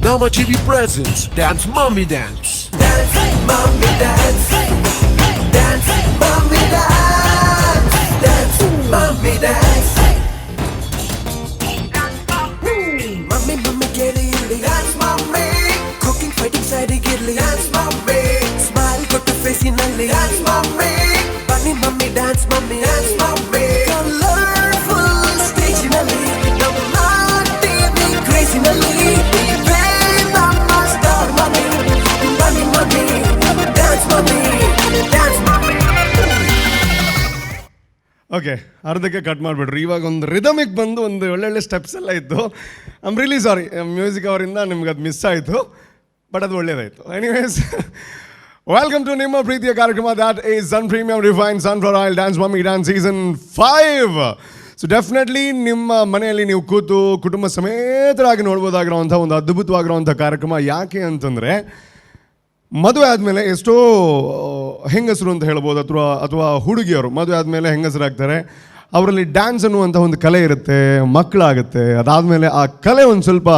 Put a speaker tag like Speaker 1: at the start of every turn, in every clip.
Speaker 1: Nama TV presents Dance Mommy Dance.
Speaker 2: Dance, mommy dance. Dance, mommy dance. Dance, mommy dance. Mommy, mommy, get it. Dance, mommy. Cooking, fighting, side, get it. Dance, mommy. Smile, got to face in a dance, mommy. Bunny, mommy, dance, mommy. Dance, mommy. Colorful, stage in a Nama TV, crazy in a
Speaker 3: okay, ಅರ್ಧಕ್ಕೆ cut ಮಾಡಿಬಿಟ್ರು. ಇವಾಗ ಒಂದು ರಿದಮಿಗೆ ಬಂದು ಒಂದು ಒಳ್ಳೊಳ್ಳೆ steps ಎಲ್ಲ ಇತ್ತು. I am really sorry, music ಅವರಿಂದ ನಿಮ್ಗೆ ಅದು ಮಿಸ್ ಆಯಿತು, ಬಟ್ ಅದು ಒಳ್ಳೇದಾಯಿತು. ಎನಿವೇಸ್, ವೆಲ್ಕಮ್ ಟು ನಿಮ್ಮ ಪ್ರೀತಿಯ ಕಾರ್ಯಕ್ರಮ that is Sun premium refine sunflower oil Dance mummy Dance season 5. So definitely ನಿಮ್ಮ ಮನೆಯಲ್ಲಿ ನೀವು ಕೂತು ಕುಟುಂಬ ಸಮೇತರಾಗಿ ನೋಡ್ಬೋದಾಗಿರೋವಂಥ ಒಂದು ಅದ್ಭುತವಾಗಿರೋವಂಥ ಕಾರ್ಯಕ್ರಮ. ಯಾಕೆ ಅಂತಂದರೆ, ಮದುವೆ ಆದಮೇಲೆ ಎಷ್ಟೋ ಹೆಂಗಸರು ಅಂತ ಹೇಳ್ಬೋದು, ಅಥವಾ ಹುಡುಗಿಯರು ಮದುವೆ ಆದಮೇಲೆ ಹೆಂಗಸರಾಗ್ತಾರೆ. ಅವರಲ್ಲಿ ಡ್ಯಾನ್ಸ್ ಅನ್ನುವಂಥ ಒಂದು ಕಲೆ ಇರುತ್ತೆ, ಮಕ್ಕಳಾಗುತ್ತೆ. ಅದಾದಮೇಲೆ ಆ ಕಲೆ ಒಂದು ಸ್ವಲ್ಪ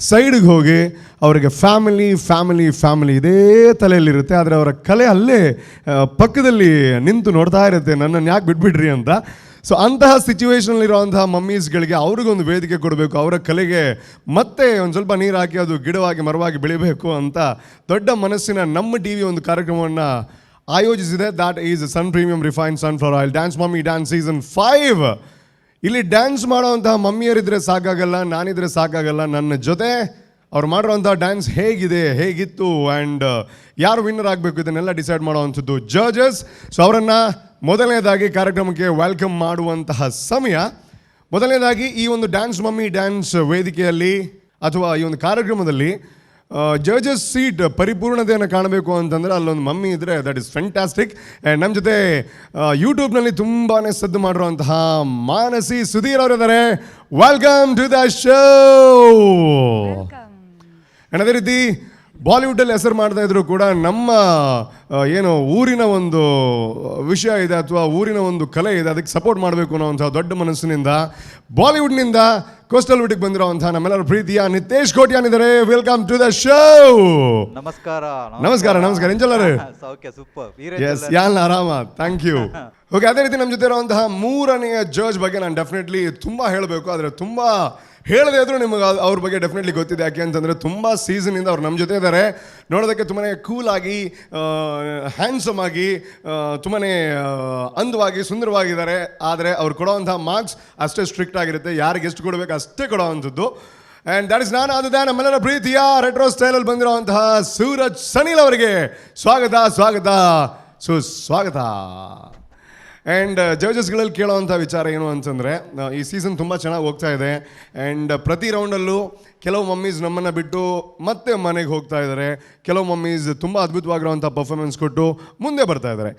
Speaker 3: ಸೈಡಿಗೆ ಹೋಗಿ ಅವರಿಗೆ ಫ್ಯಾಮಿಲಿ ಇದೇ ತಲೆಯಲ್ಲಿರುತ್ತೆ. ಆದರೆ ಅವರ ಕಲೆ ಅಲ್ಲೇ ಪಕ್ಕದಲ್ಲಿ ನಿಂತು ನೋಡ್ತಾ ಇರುತ್ತೆ, ನನ್ನನ್ನು ಯಾಕೆ ಬಿಟ್ಬಿಡ್ರಿ ಅಂತ. ಸೊ ಅಂತಹ ಸಿಚುವೇಷನಲ್ಲಿರುವಂತಹ ಮಮ್ಮೀಸ್ಗಳಿಗೆ ಅವ್ರಿಗೊಂದು ವೇದಿಕೆ ಕೊಡಬೇಕು, ಅವರ ಕಲೆಗೆ ಮತ್ತೆ ಒಂದು ಸ್ವಲ್ಪ ನೀರು ಹಾಕಿ ಅದು ಗಿಡವಾಗಿ ಮರವಾಗಿ ಬೆಳಿಬೇಕು ಅಂತ ದೊಡ್ಡ ಮನಸ್ಸಿನ ನಮ್ಮ ಟಿ ವಿ ಒಂದು ಕಾರ್ಯಕ್ರಮವನ್ನು ಆಯೋಜಿಸಿದೆ. That is Sun premium refine sunflower oil Dance mummy Dance season 5. ಇಲ್ಲಿ ಡ್ಯಾನ್ಸ್ ಮಾಡೋವಂತಹ ಮಮ್ಮಿಯರಿದ್ದರೆ ಸಾಕಾಗಲ್ಲ, ನಾನಿದ್ರೆ ಸಾಕಾಗಲ್ಲ. ನನ್ನ ಜೊತೆ ಅವ್ರು ಮಾಡಿರೋವಂಥ ಡ್ಯಾನ್ಸ್ ಹೇಗಿತ್ತು ಆ್ಯಂಡ್ ಯಾರು ವಿನ್ನರ್ ಆಗಬೇಕು ಇದನ್ನೆಲ್ಲ ಡಿಸೈಡ್ ಮಾಡೋವಂಥದ್ದು ಜಡ್ಜಸ್. ಸೊ ಅವರನ್ನು ಮೊದಲನೇದಾಗಿ ಕಾರ್ಯಕ್ರಮಕ್ಕೆ ವೆಲ್ಕಮ್ ಮಾಡುವಂತಹ ಸಮಯ. ಮೊದಲನೇದಾಗಿ ಈ ಒಂದು ಡ್ಯಾನ್ಸ್ ಮಮ್ಮಿ ಡ್ಯಾನ್ಸ್ ವೇದಿಕೆಯಲ್ಲಿ ಅಥವಾ ಈ ಒಂದು ಕಾರ್ಯಕ್ರಮದಲ್ಲಿ ಜಡ್ಜಸ್ ಸೀಟ್ ಪರಿಪೂರ್ಣತೆಯನ್ನು ಕಾಣಬೇಕು ಅಂತಂದರೆ ಅಲ್ಲೊಂದು ಮಮ್ಮಿ ಇದ್ದರೆ ದಟ್ ಇಸ್ ಫ್ಯಾಂಟಾಸ್ಟಿಕ್. ಆ್ಯಂಡ್ ನಮ್ಮ ಜೊತೆ ಯೂಟ್ಯೂಬ್ನಲ್ಲಿ ತುಂಬಾ ಸದ್ದು ಮಾಡಿರುವಂತಹ ಮಾನಸಿ ಸುಧೀರ್ ಅವರಿದ್ದಾರೆ. Welcome to the show. And ಅದೇ ರೀತಿ ಬಾಲಿವುಡ್ಡಲ್ಲಿ ಹೆಸರು ಮಾಡ್ತಾ ಇದ್ರು ಕೂಡ ನಮ್ಮ ಏನು ಊರಿನ ಒಂದು ವಿಷಯ ಇದೆ ಅಥವಾ ಊರಿನ ಒಂದು ಕಲೆ ಇದೆ, ಅದಕ್ಕೆ ಸಪೋರ್ಟ್ ಮಾಡಬೇಕು ಅನ್ನೋವಂಥ ದೊಡ್ಡ ಮನಸ್ಸಿನಿಂದ ಬಾಲಿವುಡ್ನಿಂದ ಕೋಸ್ಟಲ್ ವುಡ್ಗೆ ಬಂದಿರೋವಂಥ ನಮ್ಮೆಲ್ಲರ ಪ್ರೀತಿಯ ನಿತೇಶ್ ಕೋಟ್ಯಾನ್ ಇದ್ದಾರೆ. Welcome to the show. ನಮಸ್ಕಾರ ಎಂಜಲ್ಲರು. ಎಸ್, ಯಾನ್ ಆರಾಮ, ಥ್ಯಾಂಕ್ ಯು. ಓಕೆ, ಅದೇ ರೀತಿ ನಮ್ಮ ಜೊತೆ ಇರುವಂತಹ ಮೂರನೆಯ ಜಡ್ಜ್ ಬಗ್ಗೆ ನಾನು ಡೆಫಿನೆಟ್ಲಿ ತುಂಬ ಹೇಳಬೇಕು, ಆದರೆ ತುಂಬ ಹೇಳದೇ ಇದ್ರು ನಿಮಗೆ ಅವ್ರ ಬಗ್ಗೆ ಡೆಫಿನೆಟ್ಲಿ ಗೊತ್ತಿದೆ. ಯಾಕೆ ಅಂತಂದರೆ ತುಂಬ ಸೀಸನಿಂದ ಅವ್ರು ನಮ್ಮ ಜೊತೆ ಇದ್ದಾರೆ. ನೋಡೋದಕ್ಕೆ ತುಂಬಾ ಕೂಲಾಗಿ, ಹ್ಯಾಂಡ್ಸಮ್ ಆಗಿ, ತುಂಬಾ ಅಂದವಾಗಿ, ಸುಂದರವಾಗಿದ್ದಾರೆ. ಆದರೆ ಅವ್ರು ಕೊಡೋವಂಥ ಮಾರ್ಕ್ಸ್ ಅಷ್ಟೇ ಸ್ಟ್ರಿಕ್ಟ್ ಆಗಿರುತ್ತೆ, ಯಾರಿಗೆ ಎಷ್ಟು ಕೊಡಬೇಕು ಅಷ್ಟೇ ಕೊಡೋವಂಥದ್ದು. ಆ್ಯಂಡ್ ದಟ್ ಇಸ್ ನಾನ್ ಆದ ನಮ್ಮೆಲ್ಲರ ಪ್ರೀತಿಯ ರೆಟ್ರೋ ಸ್ಟೈಲಲ್ಲಿ ಬಂದಿರೋವಂತಹ ಸೂರಜ್ ಸನಿಲ್ ಅವರಿಗೆ ಸ್ವಾಗತ ಸುಸ್ವಾಗತ. ಆ್ಯಂಡ್ ಜಡ್ಜಸ್ಗಳಲ್ಲಿ ಕೇಳೋವಂಥ ವಿಚಾರ ಏನು ಅಂತಂದರೆ, ಈ ಸೀಸನ್ ತುಂಬ ಚೆನ್ನಾಗಿ ಹೋಗ್ತಾ ಇದೆ. ಆ್ಯಂಡ್ ಪ್ರತಿ ರೌಂಡಲ್ಲೂ ಕೆಲವು ಮಮ್ಮೀಸ್ ನಮ್ಮನ್ನು ಬಿಟ್ಟು ಮತ್ತೆ ಮನೆಗೆ ಹೋಗ್ತಾ ಇದ್ದಾರೆ, ಕೆಲವು ಮಮ್ಮೀಸ್ ತುಂಬ ಅದ್ಭುತವಾಗಿರೋವಂಥ ಪರ್ಫಾರ್ಮೆನ್ಸ್ ಕೊಟ್ಟು ಮುಂದೆ ಬರ್ತಾ ಇದ್ದಾರೆ.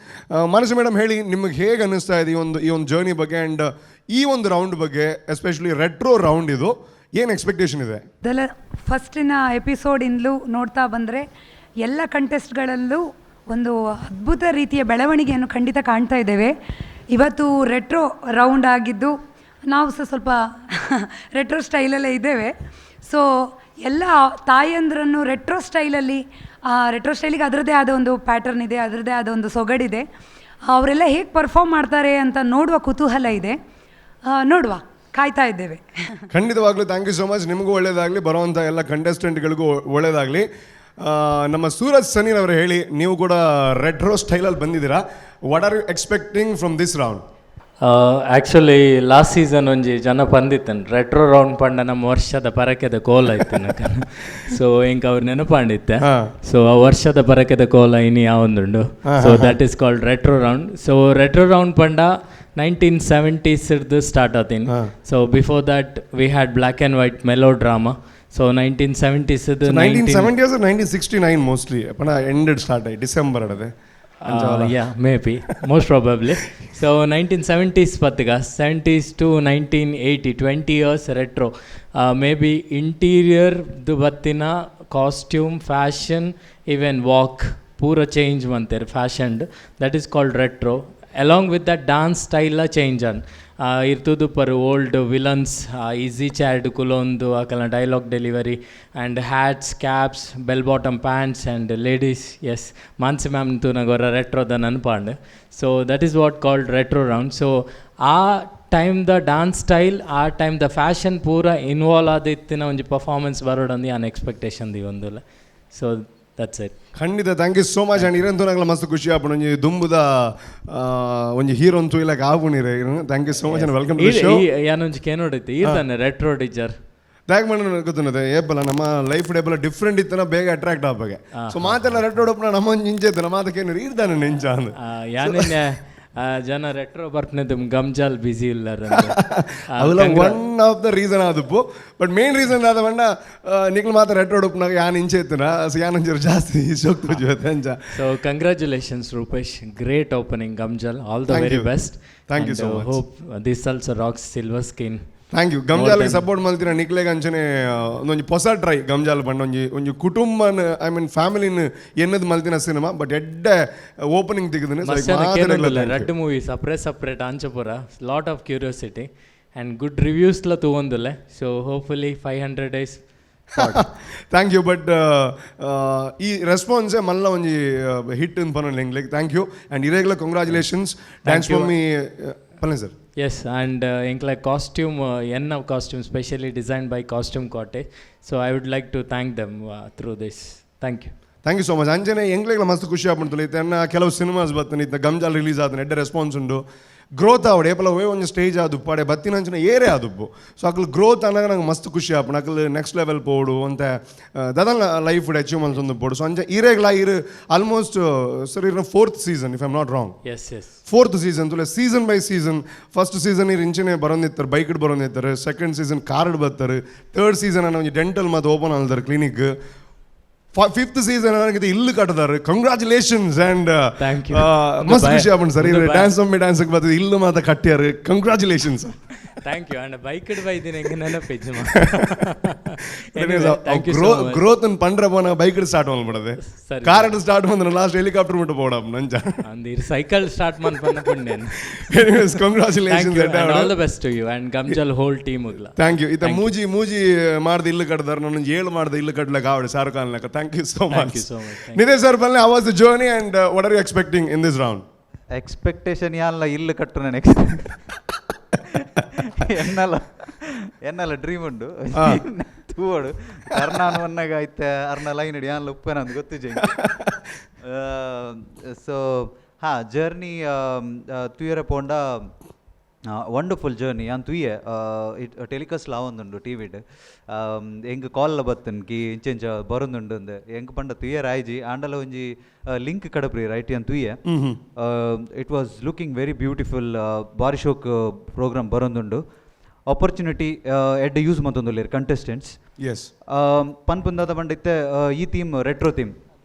Speaker 3: ಮಾನಸಿ ಮೇಡಮ್, ಹೇಳಿ, ನಿಮಗೆ ಹೇಗೆ ಅನ್ನಿಸ್ತಾ ಇದೆ ಈ ಒಂದು ಜರ್ನಿ ಬಗ್ಗೆ ಆ್ಯಂಡ್ ಈ ಒಂದು ರೌಂಡ್ ಬಗ್ಗೆ, ಎಸ್ಪೆಷಲಿ ರೆಟ್ರೋ ರೌಂಡ್ ಇದು, ಏನು ಎಕ್ಸ್ಪೆಕ್ಟೇಷನ್ ಇದೆ?
Speaker 4: ಅದೆಲ್ಲ ಫಸ್ಟಿನ ಎಪಿಸೋಡಿಂದಲೂ ನೋಡ್ತಾ ಬಂದರೆ ಎಲ್ಲ ಕಂಟೆಸ್ಟ್ಗಳಲ್ಲೂ ಒಂದು ಅದ್ಭುತ ರೀತಿಯ ಬೆಳವಣಿಗೆಯನ್ನು ಖಂಡಿತ ಕಾಣ್ತಾ ಇದ್ದೇವೆ. ಇವತ್ತು ರೆಟ್ರೋ ರೌಂಡ್ ಆಗಿದ್ದು ನಾವು ಸ್ವಲ್ಪ ರೆಟ್ರೋ ಸ್ಟೈಲಲ್ಲೇ ಇದ್ದೇವೆ. ಸೊ ಎಲ್ಲ ತಾಯಂದ್ರನ್ನು ರೆಟ್ರೋ ಸ್ಟೈಲಿಗೆ ಅದರದ್ದೇ ಆದ ಒಂದು ಪ್ಯಾಟರ್ನ್ ಇದೆ, ಅದರದ್ದೇ ಆದ ಒಂದು ಸೊಗಡಿದೆ. ಅವರೆಲ್ಲ ಹೇಗೆ ಪರ್ಫಾರ್ಮ್ ಮಾಡ್ತಾರೆ ಅಂತ ನೋಡುವ ಕುತೂಹಲ ಇದೆ. ನೋಡುವ, ಕಾಯ್ತಾ ಇದ್ದೇವೆ.
Speaker 3: ಖಂಡಿತವಾಗ್ಲೂ ಥ್ಯಾಂಕ್ ಯು ಸೋ ಮಚ್. ನಿಮಗೂ ಒಳ್ಳೇದಾಗಲಿ, ಬರೋವಂಥ ಎಲ್ಲ ಕಂಟೆಸ್ಟೆಂಟ್ಗಳಿಗೂ ಒಳ್ಳೇದಾಗಲಿ. ನಮ್ಮ ಸೂರಜ್ ಸನಿಲ್ ಅವರು, ಹೇಳಿ, ನೀವು ಕೂಡ ರೆಟ್ರೋ ಸ್ಟೈಲಲ್ಲಿ ಬಂದಿದ್ದೀರಾ. What are you expecting from this round?
Speaker 5: Actually last season ಒಂಜಿ ಜನ ಬಂದಿತ್ತೇನೆ ರೆಟ್ರೋ ರೌಂಡ್ ಪಂಡ ನಮ್ಮ ವರ್ಷದ ಪರಕೆದ ಕೋಲ ಇತ್ತು. ಸೊ ಇಂಕ ಅವ್ರು ನೆನಪಂಡಿತ್ತೆ. ಸೊ ಆ ವರ್ಷದ ಪರಕೆದ ಕೋಲ ಇನಿ ಯಾವೊಂದುಂಡು. So that is called retro round. So retro round ಪಂಡ 1970s ಸ್ಟಾರ್ಟ್ ಆತೀನಿ. So before that we had black and white melodrama. So 1970s
Speaker 3: 1969 mostly ended start ಆಗಿ ಡಿಸೆಂಬರ್ ಅಡದೆ.
Speaker 5: Yeah, maybe, most probably. So 1970s pattiga, 70s to 1980, 20 years retro. Maybe interior du battina costume, fashion, even walk, pura change mantere fashioned. That is called retro. Along with that dance style change on. ಇರ್ತದು ಪರ್ old villains ಈಸಿ ಚಾರ್ಡ್ ಕುಲೊಂದು ಅಕಲ್ನ dialogue delivery and hats caps bell bottom pants and ladies ಎಸ್ ಮಾನ್ಸಿ ಮ್ಯಾಮ್ ತೂನಗೊರ ರೆಟ್ರೋದ ನೆನಪಾಂಡ್ so that is what called retro round so ಆ ಟೈಮ್ ದ ಡಾನ್ಸ್ ಸ್ಟೈಲ್ ಆ ಟೈಮ್ ದ ಫ್ಯಾಷನ್ ಪೂರ ಇನ್ವಾಲ್ವ್ ಆದಿತ್ತಿನ ಒಂಜಿ ಪರ್ಫಾರ್ಮೆನ್ಸ್ ಬರೋಡಂದು ಯಾನ್ ಎಕ್ಸ್ಪೆಕ್ಟೇಷನ್ ದಿ ಒಂದುಲ್ಲ ಸೊ ದಟ್ಸ್ ಇಟ್
Speaker 3: ಖಂಡಿತ thank you so much and ಇರಂತೂ ನಂಗೆ ಮಸ್ತ್ ಖುಷಿ ಆಪುಂಡು ಒಂಜಿ ದುಂಬುದ ಒಂಜಿ ಹೀರೋ ಅಂತೂ ಇಲ್ಲ ಆಪುಣಿರೆ thank you so much and welcome to the show
Speaker 5: ಯಾನೊಂಜಿ ಕೇನೋಡೈತಿ ಈತಾನೆ ರೆಟ್ರೋ ಟೀಚರ್
Speaker 3: ದಾಗ್ ಮಾಡಿ ಗೊತ್ತಿನದೆ ಏಪಲ್ಲ ನಮ್ಮ ಲೈಫ್ ಡೇಪಲ್ಲ ಡಿಫ್ರೆಂಟ್ ಇತ್ತನ ಬೇಗ ಅಟ್ರಾಕ್ಟ್ ಆಪಾಗೆ ಸೊ ಮಾತೆಲ್ಲ ರೆಟ್ರೋ ಡಪ್ನ ನಮ್ಮ ಇಂಚೆತ್ತನ ಮಾತಕ್ಕೇನು ಇರ್ತಾನೆ ನೆಂಚ ಅಂದ್
Speaker 5: ಯಾನೇನೆ ಜನ ರೆಟ್ರೋ ಬರ್ಪನೆದು ಗಮ್ಜಾಲ್ ಬಿಸಿ ಇಲ್ಲರ
Speaker 3: ಅವೆಲ್ಲ ಒನ್ ಆಫ್ ದ ರೀಸನ್ ಆದಪ್ಪು ಬಟ್ ಮೇನ್ ರೀಸನ್ ಆದ ಬಣ್ಣ ನಿಕ್ಲು ಮಾತ್ರ ರೆಟ್ರೋ ಡಪ್ನಾಗ ಯಾನ್ ಇಂಚೆ ಇತ್ತನ ಸೊ ಯಾನ್ ಒಂಚೂರು ಜಾಸ್ತಿ ಶೋಕ್ತು ಜೊತೆ ಅಂಚ
Speaker 5: so congratulations Rupesh great opening Gamjaal all the very best
Speaker 3: thank you so much
Speaker 5: hope this also rocks silver screen
Speaker 3: thank you ಗಮ್ಜಾಲ್ಗೆ ಸಪೋರ್ಟ್ ಮಾಡ್ತೀರ ನಿಕ್ಲೆಗೆ ಅಂಚನೆ ಒಂದೊಂದು ಹೊಸ ಟ್ರೈ ಗಮ್ಜಾಲ್ ಬಂಡ ಒಂಜಿ ಕುಟುಂಬನ ಐ ಮೀನ್ ಫ್ಯಾಮಿಲಿನ ಎನ್ನದು ಮಲ್ತಿನ ಸಿನಿಮಾ ಬಟ್ ಎಡ್ಡೆ ಓಪನಿಂಗ್ ತೆಗೆದಿನ
Speaker 5: ರೆಡ್ ಮೂವಿ ಸಪ್ರೇಟ್ ಆಂಚಪುರ lot of curiosity and good ರಿವ್ಯೂಸ್ಲ ತಗೊಂದಿಲ್ಲ so hopefully 500 days
Speaker 3: thank you but ಈ ರೆಸ್ಪಾನ್ಸೇ ಮಲ್ಲ ಒಂಜಿ ಹಿಟ್ ಅಂತ ಪನೊಂದು ಲೈಕ್ ಥ್ಯಾಂಕ್ ಯು ಆ್ಯಂಡ್ ಇರೇಗ್ಲ ಕಂಗ್ರ್ಯಾಚುಲೇಷನ್ಸ್ ಡ್ಯಾನ್ಸ್ ಮಮ್ಮಿ ಪಲ್ಲೆ sir
Speaker 5: Yes, and like costume, of costume specially designed by Costume Cottage. So I would like to thank them through this. Thank you.
Speaker 3: Thank you so much ಅಂಜನೆ ಎಂಗ್ಲೆಗ್ಲ ಮಸ್ತ್ ಖುಷಿ ಆಗ್ಬಿಡ್ತಲ್ಲ ಇತ್ತ ಕೆಲವು cinemas ಬರ್ತನೆ ಇತ್ತ ಗಮ್ಜಾಲ್ ರಿಲೀಸ್ ಆದ ಎಡ್ಡೆ ರೆಸ್ಪಾನ್ಸ್ ಉಂಡು ಗ್ರೋತ್ ಆವಡೆ ಏಪಲ ಹೋಯ್ ಒಂದು ಸ್ಟೇಜ್ ಆದು ಪಡೆ ಬತ್ತಿನ ಅಂಚನೆ ಏರೇ ಆದುಪ್ಪು ಸೊ ಅಕ್ಲು ಗ್ರೋತ್ ಅನ್ನೋಕೆ ನಂಗೆ ಮಸ್ತ್ ಖುಷಿ ಆಪಣ ಅಕ್ಲು ನೆಕ್ಸ್ಟ್ ಲೆವೆಲ್ ಪೋಡು ಅಂತ ದದಲ್ಲ ಲೈಫ್ ಅಚೀವ್ಮೆಂಟ್ಸ್ ಒಂದು ಪೋಡು ಸೊ ಅಂಚೆ ಈರೇಗ್ಲ ಇರು ಆಲ್ಮೋಸ್ಟ್ ಸರ್ ಇರ 4th season if I am not wrong
Speaker 5: Yes.
Speaker 3: 4th season ತುಲೆ season by season first season ಇರು ಇಂಚನೆ ಬರೋದಿತ್ತಾರೆ ಬೈಕ್ಡ್ ಬರೋದಿತ್ತಾರೆ ಸೆಕೆಂಡ್ ಸೀಸನ್ ಕಾರ್ಡ್ ಬರ್ತಾರೆ ಥರ್ಡ್ ಸೀಸನ್ ಅನ್ನೋ ಒಂಜಿ ಡೆಂಟಲ್ ಮತ್ತು ಓಪನ್ ಆಲ್ದಾರೆ ಕ್ಲಿನಿಕ್ 5th season ನನಗೆ ಇಲ್ಲು ಕಟ್ಟದಾರೆ ಕಂಗ್ರ್ಯಾಚುಲೇಷನ್ಸ್ ಆ್ಯಂಡ್ ಮಸ್ತ್ ಖುಷಿ ಆಗ್ಬಿಟ್ಟು ಸರ್ ಇದು ಡ್ಯಾನ್ಸ್ ಒಮ್ಮೆ ಡ್ಯಾನ್ಸ್ಗೆ ಬರ್ತದೆ ಇಲ್ಲು ಮಾತ್ರ ಕಟ್ಟ್ಯಾರ congratulations
Speaker 5: Thank you. And bike ಬೈದಿನ ಹೆಂಗೆ ನೆನಪಿಜ್ಜು
Speaker 3: ಗ್ರೋತ್ ಪಂಡ್ರೆ ಪೋನ ಬೈಕ್ ಸ್ಟಾರ್ಟ್ ಮಾಡ್ಬಿಡದೆ ಕಾರ್ ಸ್ಟಾರ್ಟ್ ಬಂದ್ರೆ ಲಾಸ್ಟ್ ಹೆಲಿಕಾಪ್ಟರ್ ಮುಟ್ಟು ಪೋಡ ನಂಜ
Speaker 5: ಅಂದಿರ್ ಸೈಕಲ್ ಸ್ಟಾರ್ಟ್ ಮಾಡ್ಕೊಂಡ ಪುಣ್ಯನ್
Speaker 3: congratulations
Speaker 5: all the best to you and Gamjaal whole team ಉಗ್ಲ
Speaker 3: ಥ್ಯಾಂಕ್ ಯು ಇತ್ತ ಮೂಜಿ ಮಾಡ್ದೆ ಇಲ್ಲು ಕಟ್ಟದಾರ ನಾನು 7 ಮಾಡ್ದೆ ಇಲ್ಲು ಕಟ್ಲಕ್ಕೆ ಆವಡೆ ಶಾರುಖ್ ಖಾನ್ ಲೆಕ್ಕ thank you so much Nidhesh sir ಬಲ್ಲೆ how was the journey and what are you expecting in this round
Speaker 6: expectation ಯಾನ್ಲ ಇಲ್ಲು ಕಟ್ಟರು ನಾನು ಎನ್ನಲ್ಲ ಡ್ರೀಮ್ ಉಂಡು ತೂವಡು ಕರ್ನಾನ್ ಒನ್ನಾಗ ಐತೆ ಅರ್ನ ಲೈನ್ ಹಿಡಿ ಯಾನ್ಲ ಉಪ್ಪೇನ ಅಂತ ಗೊತ್ತು ಜೈ ಸೊ ಜರ್ನಿ ತುಯರ ಪೋಂಡ ವಂಡರ್ಫುಲ್ ಜರ್ನಿ ಯಾನ್ ತುಯ್ಯ ಟೆಲಿಕಾಸ್ಟ್ ಲಾವೊಂದುಂಡು ಟಿವಿಡ್ ಎಂಕ್ ಕಾಲ್ ಬತ್ತನ್ಕಿ ಇಂಚೆಂಚ ಬರೋದುಂಡು ಅಂದೆ ಎಂಕ್ ಪಂಡ ತುಯ್ಯ ರಾಯ್ಜಿ ಆಂಡಲ ಒಂಜಿ ಲಿಂಕ್ ಕಡಪ್ರಿ ರೈಟ್ ಯಾನ್ ತುಯ್ಯ it was looking very beautiful ಬಾರಿ ಶೋಕ್ ಪ್ರೋಗ್ರಾಮ್ ಬರೋದುಂಡು ಆಪರ್ಚುನಿಟಿ ಎಡ್ಡೆ ಯೂಸ್ ಮತ್ತೊಂದುಲ್ಲೇರು ಕಂಟೆಸ್ಟೆಂಟ್ಸ್
Speaker 3: ಎಸ್
Speaker 6: ಪನ್ಪುಂದಾದ ಪಂಡಿತ್ತೆ ಈ theme retro theme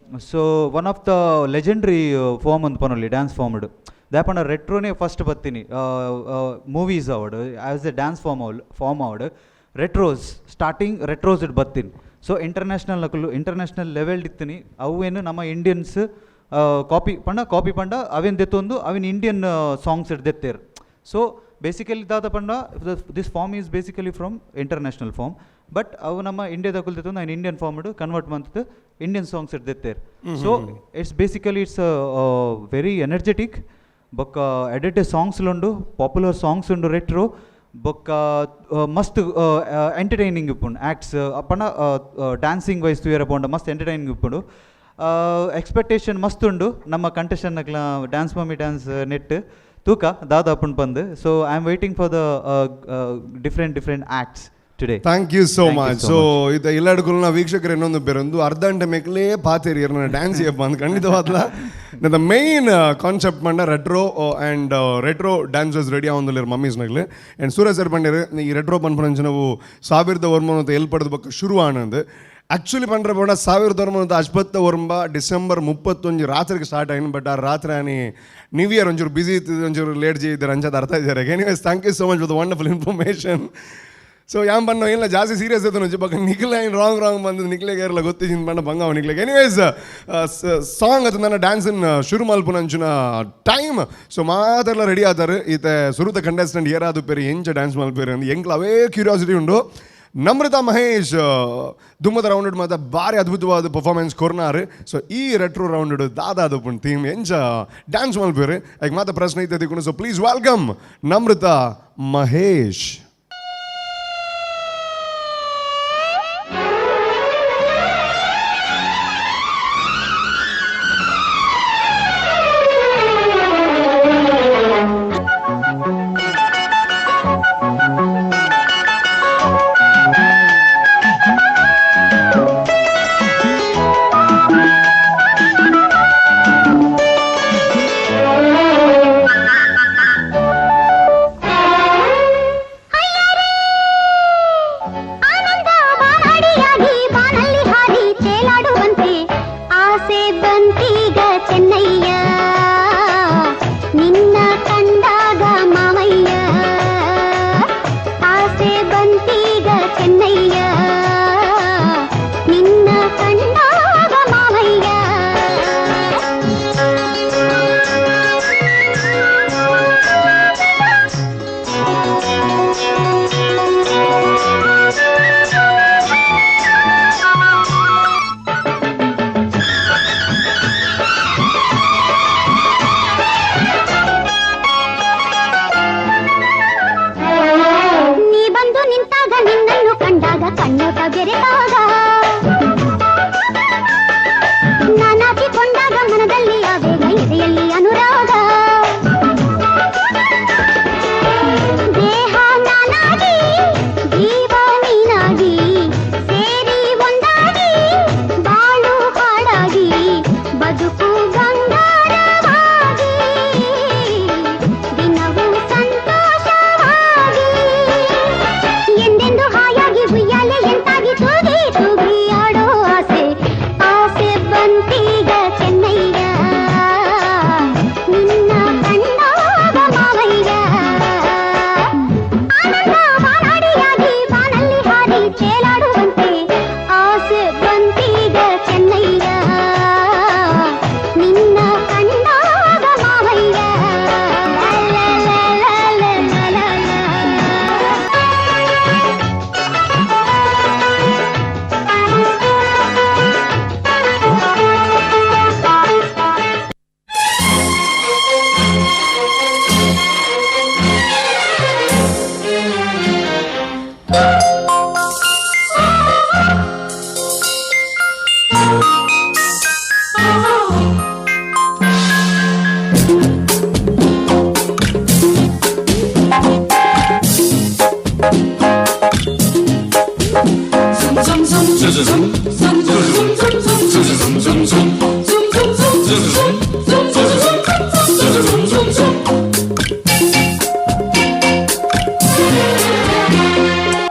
Speaker 6: so one of the legendary form ಅಂತ ಪನೊಲ್ಲಿ dance formed ದಾಪಂಡ ರೆಟ್ರೋನೇ first ಬತ್ತೀನಿ movies ಅವಡು as A dance form ಅವಡು ರೆಟ್ರೋಸ್ starting ರೆಟ್ರೋಸ್ ಇಡ್ ಬತ್ತೀನಿ so international level ಇತ್ತೀನಿ ಅವೇನು ನಮ್ಮ Indians copy ಪಂಡ ಅವೇನು ದೆತ್ತೊಂದು ಅವೇನು Indian songs ಇಡ್ ದೆತ್ತೇರು ಸೊ ಬೇಸಿಕಲಿ ದಾದ ಪಂಡ this form is basically from international form but ಅವು ನಮ್ಮ ಇಂಡಿಯಾದ ಕುಲ್ತಿತ್ತು ನಾನು ಇಂಡಿಯನ್ ಫಾರ್ಮ್ ಕನ್ವರ್ಟ್ ಮಾಡ್ತಿದ್ದು ಇಂಡಿಯನ್ ಸಾಂಗ್ಸ್ ಇಡ್ ದೆತ್ತೇರು so it's basically it's very energetic ಬೊಕ್ಕ ಎಡೆಟೆ ಸಾಂಗ್ಸ್ಲುಂಡು ಪಾಪ್ಯುಲರ್ ಸಾಂಗ್ಸ್ ಉಂಡು ರೆಟ್ರೋ ಬೊಕ್ಕ ಮಸ್ತ್ ಎಂಟರ್ಟೈನಿಂಗ್ ಇಪ್ಪುಂಡು ಆ್ಯಕ್ಟ್ಸ್ ಅಪ್ಪಣ ಡ್ಯಾನ್ಸಿಂಗ್ ವೈಸ್ ತುಯರ ಪೋಂಡ ಮಸ್ತ್ ಎಂಟರ್ಟೈನಿಂಗ್ ಇಪ್ಪುಂಡು ಎಕ್ಸ್ಪೆಕ್ಟೇಷನ್ ಮಸ್ತ್ ಉಂಡು ನಮ್ಮ ಕಂಟೆಸ್ಟೆಂಟ್ಗಳ ಡ್ಯಾನ್ಸ್ ಮಮ್ಮಿ ಡ್ಯಾನ್ಸ್ ನೆಟ್ ತೂಕ ದಾದ ಅಪ್ಪುಂಡು ಬಂದು so I am waiting for the different acts today
Speaker 3: thank you so much so ಇದು ಎಲ್ಲಾಡ್ಕುಲ್ನ ವೀಕ್ಷಕರು ಇನ್ನೊಂದು ಬೇರೊಂದು ಅರ್ಧ ಗಂಟೆ ಮೇಕ್ಲೇ ಪಾತೇರಿ ನನ್ನ ಡ್ಯಾನ್ಸ್ ಯಪ್ಪ ಅಂತ ಖಂಡಿತವಾದ್ಲ ನನ್ನ ಮೇನ್ ಕಾನ್ಸೆಪ್ಟ್ ಮಂಡ retro and retro dances ready ಆಗೊಂದಿಲ್ಲ ಮಮ್ಮೀಸ್ನಾಗ್ಲಿ ಆ್ಯಂಡ್ ಸೂರ್ಯ ಸರ್ ಪಂಡೇರು ಈ ರೆಟ್ರೋ ಪನ್ಪಂಚ ನಾವು 1000 ವರ್ಷ ಎಲ್ಲಿ ಪಡೆದ ಬಕ್ಕ ಶುರು ಆನಂದು ಆ್ಯಕ್ಚುಲಿ ಪಂಡ್ರೆ ಬೋಡ 1000 ವರ್ಷ ಅಶ್ಪತ್ತ ವರ್ಮ ಡಿಸೆಂಬರ್ 31 ರಾತ್ರಿಗೆ ಸ್ಟಾರ್ಟ್ ಆಯ್ನು ಬಟ್ ಆ ರಾತ್ರಿ ಆನಿ ನ್ಯೂ ಇಯರ್ ಒಂಚೂರು ಬಿಸಿ ಇತ್ತು ಒಂಚೂರು ಲೇಟ್ ಜಿ ಇದ್ದಾರೆ ಅಂಚದ ಅರ್ಥ ಇದ್ದಾರೆ anyways thank you so much for the wonderful information so ಯಾನ್ ಬಣ್ಣ ಇಲ್ಲ ಜಾಸ್ತಿ ಸೀರಿಯಸ್ ಆಯ್ತು ನುಜ್ಜಿ ಬಕ್ಕ ನಿಖಿಲ ಏನು ರಾಂಗ್ ಬಂದು ನಿಖಿಲೆಗೆ ಇರಲ್ಲ ಗೊತ್ತಿದ್ದೀನಿ ಬಣ್ಣ ಬಂಗಾವ ನಿಖಿಲೆಗೆ ಎನಿವೇಸ್ ಸಾಂಗ್ ಅದು ನನ್ನ ಡ್ಯಾನ್ಸನ್ನು ಶುರು ಮಲ್ಪುನಂಚಿನ ಟೈಮ್ ಸೊ ಮಾತೆಲ್ಲ ರೆಡಿ ಆತಾರೆ ಈತೆ ಸುರುತ ಕಂಟೆಸ್ಟೆಂಟ್ ಏರಾದು ಪೇರಿ ಎಂಚ ಡ್ಯಾನ್ಸ್ ಮಲ್ಪೇರಿ ಅಂದು ಎಂಕ್ಲ ಅವೇ ಕ್ಯೂರಿಯಾಸಿಟಿ ಉಂಡು ನಮ್ರತಾ ಮಹೇಶ್ ದುಮ್ಮದ ರೌಂಡ್ ಮಾತ್ರ ಭಾರಿ ಅದ್ಭುತವಾದ ಪರ್ಫಾರ್ಮೆನ್ಸ್ ಕೊರ್ನಾರು ಸೊ ಈ ರೆಟ್ರೋ ರೌಂಡ್ ದಾದಾದ ಪುಣ್ ಥೀಮ್ ಎಂಚ ಡ್ಯಾನ್ಸ್ ಮಲ್ಪೇರಿ ಈಗ ಮಾತ್ರ ಪ್ರಶ್ನೆ ಐತೆ ತಿಳ್ಕೊಂಡು so please welcome Namrata Mahesh.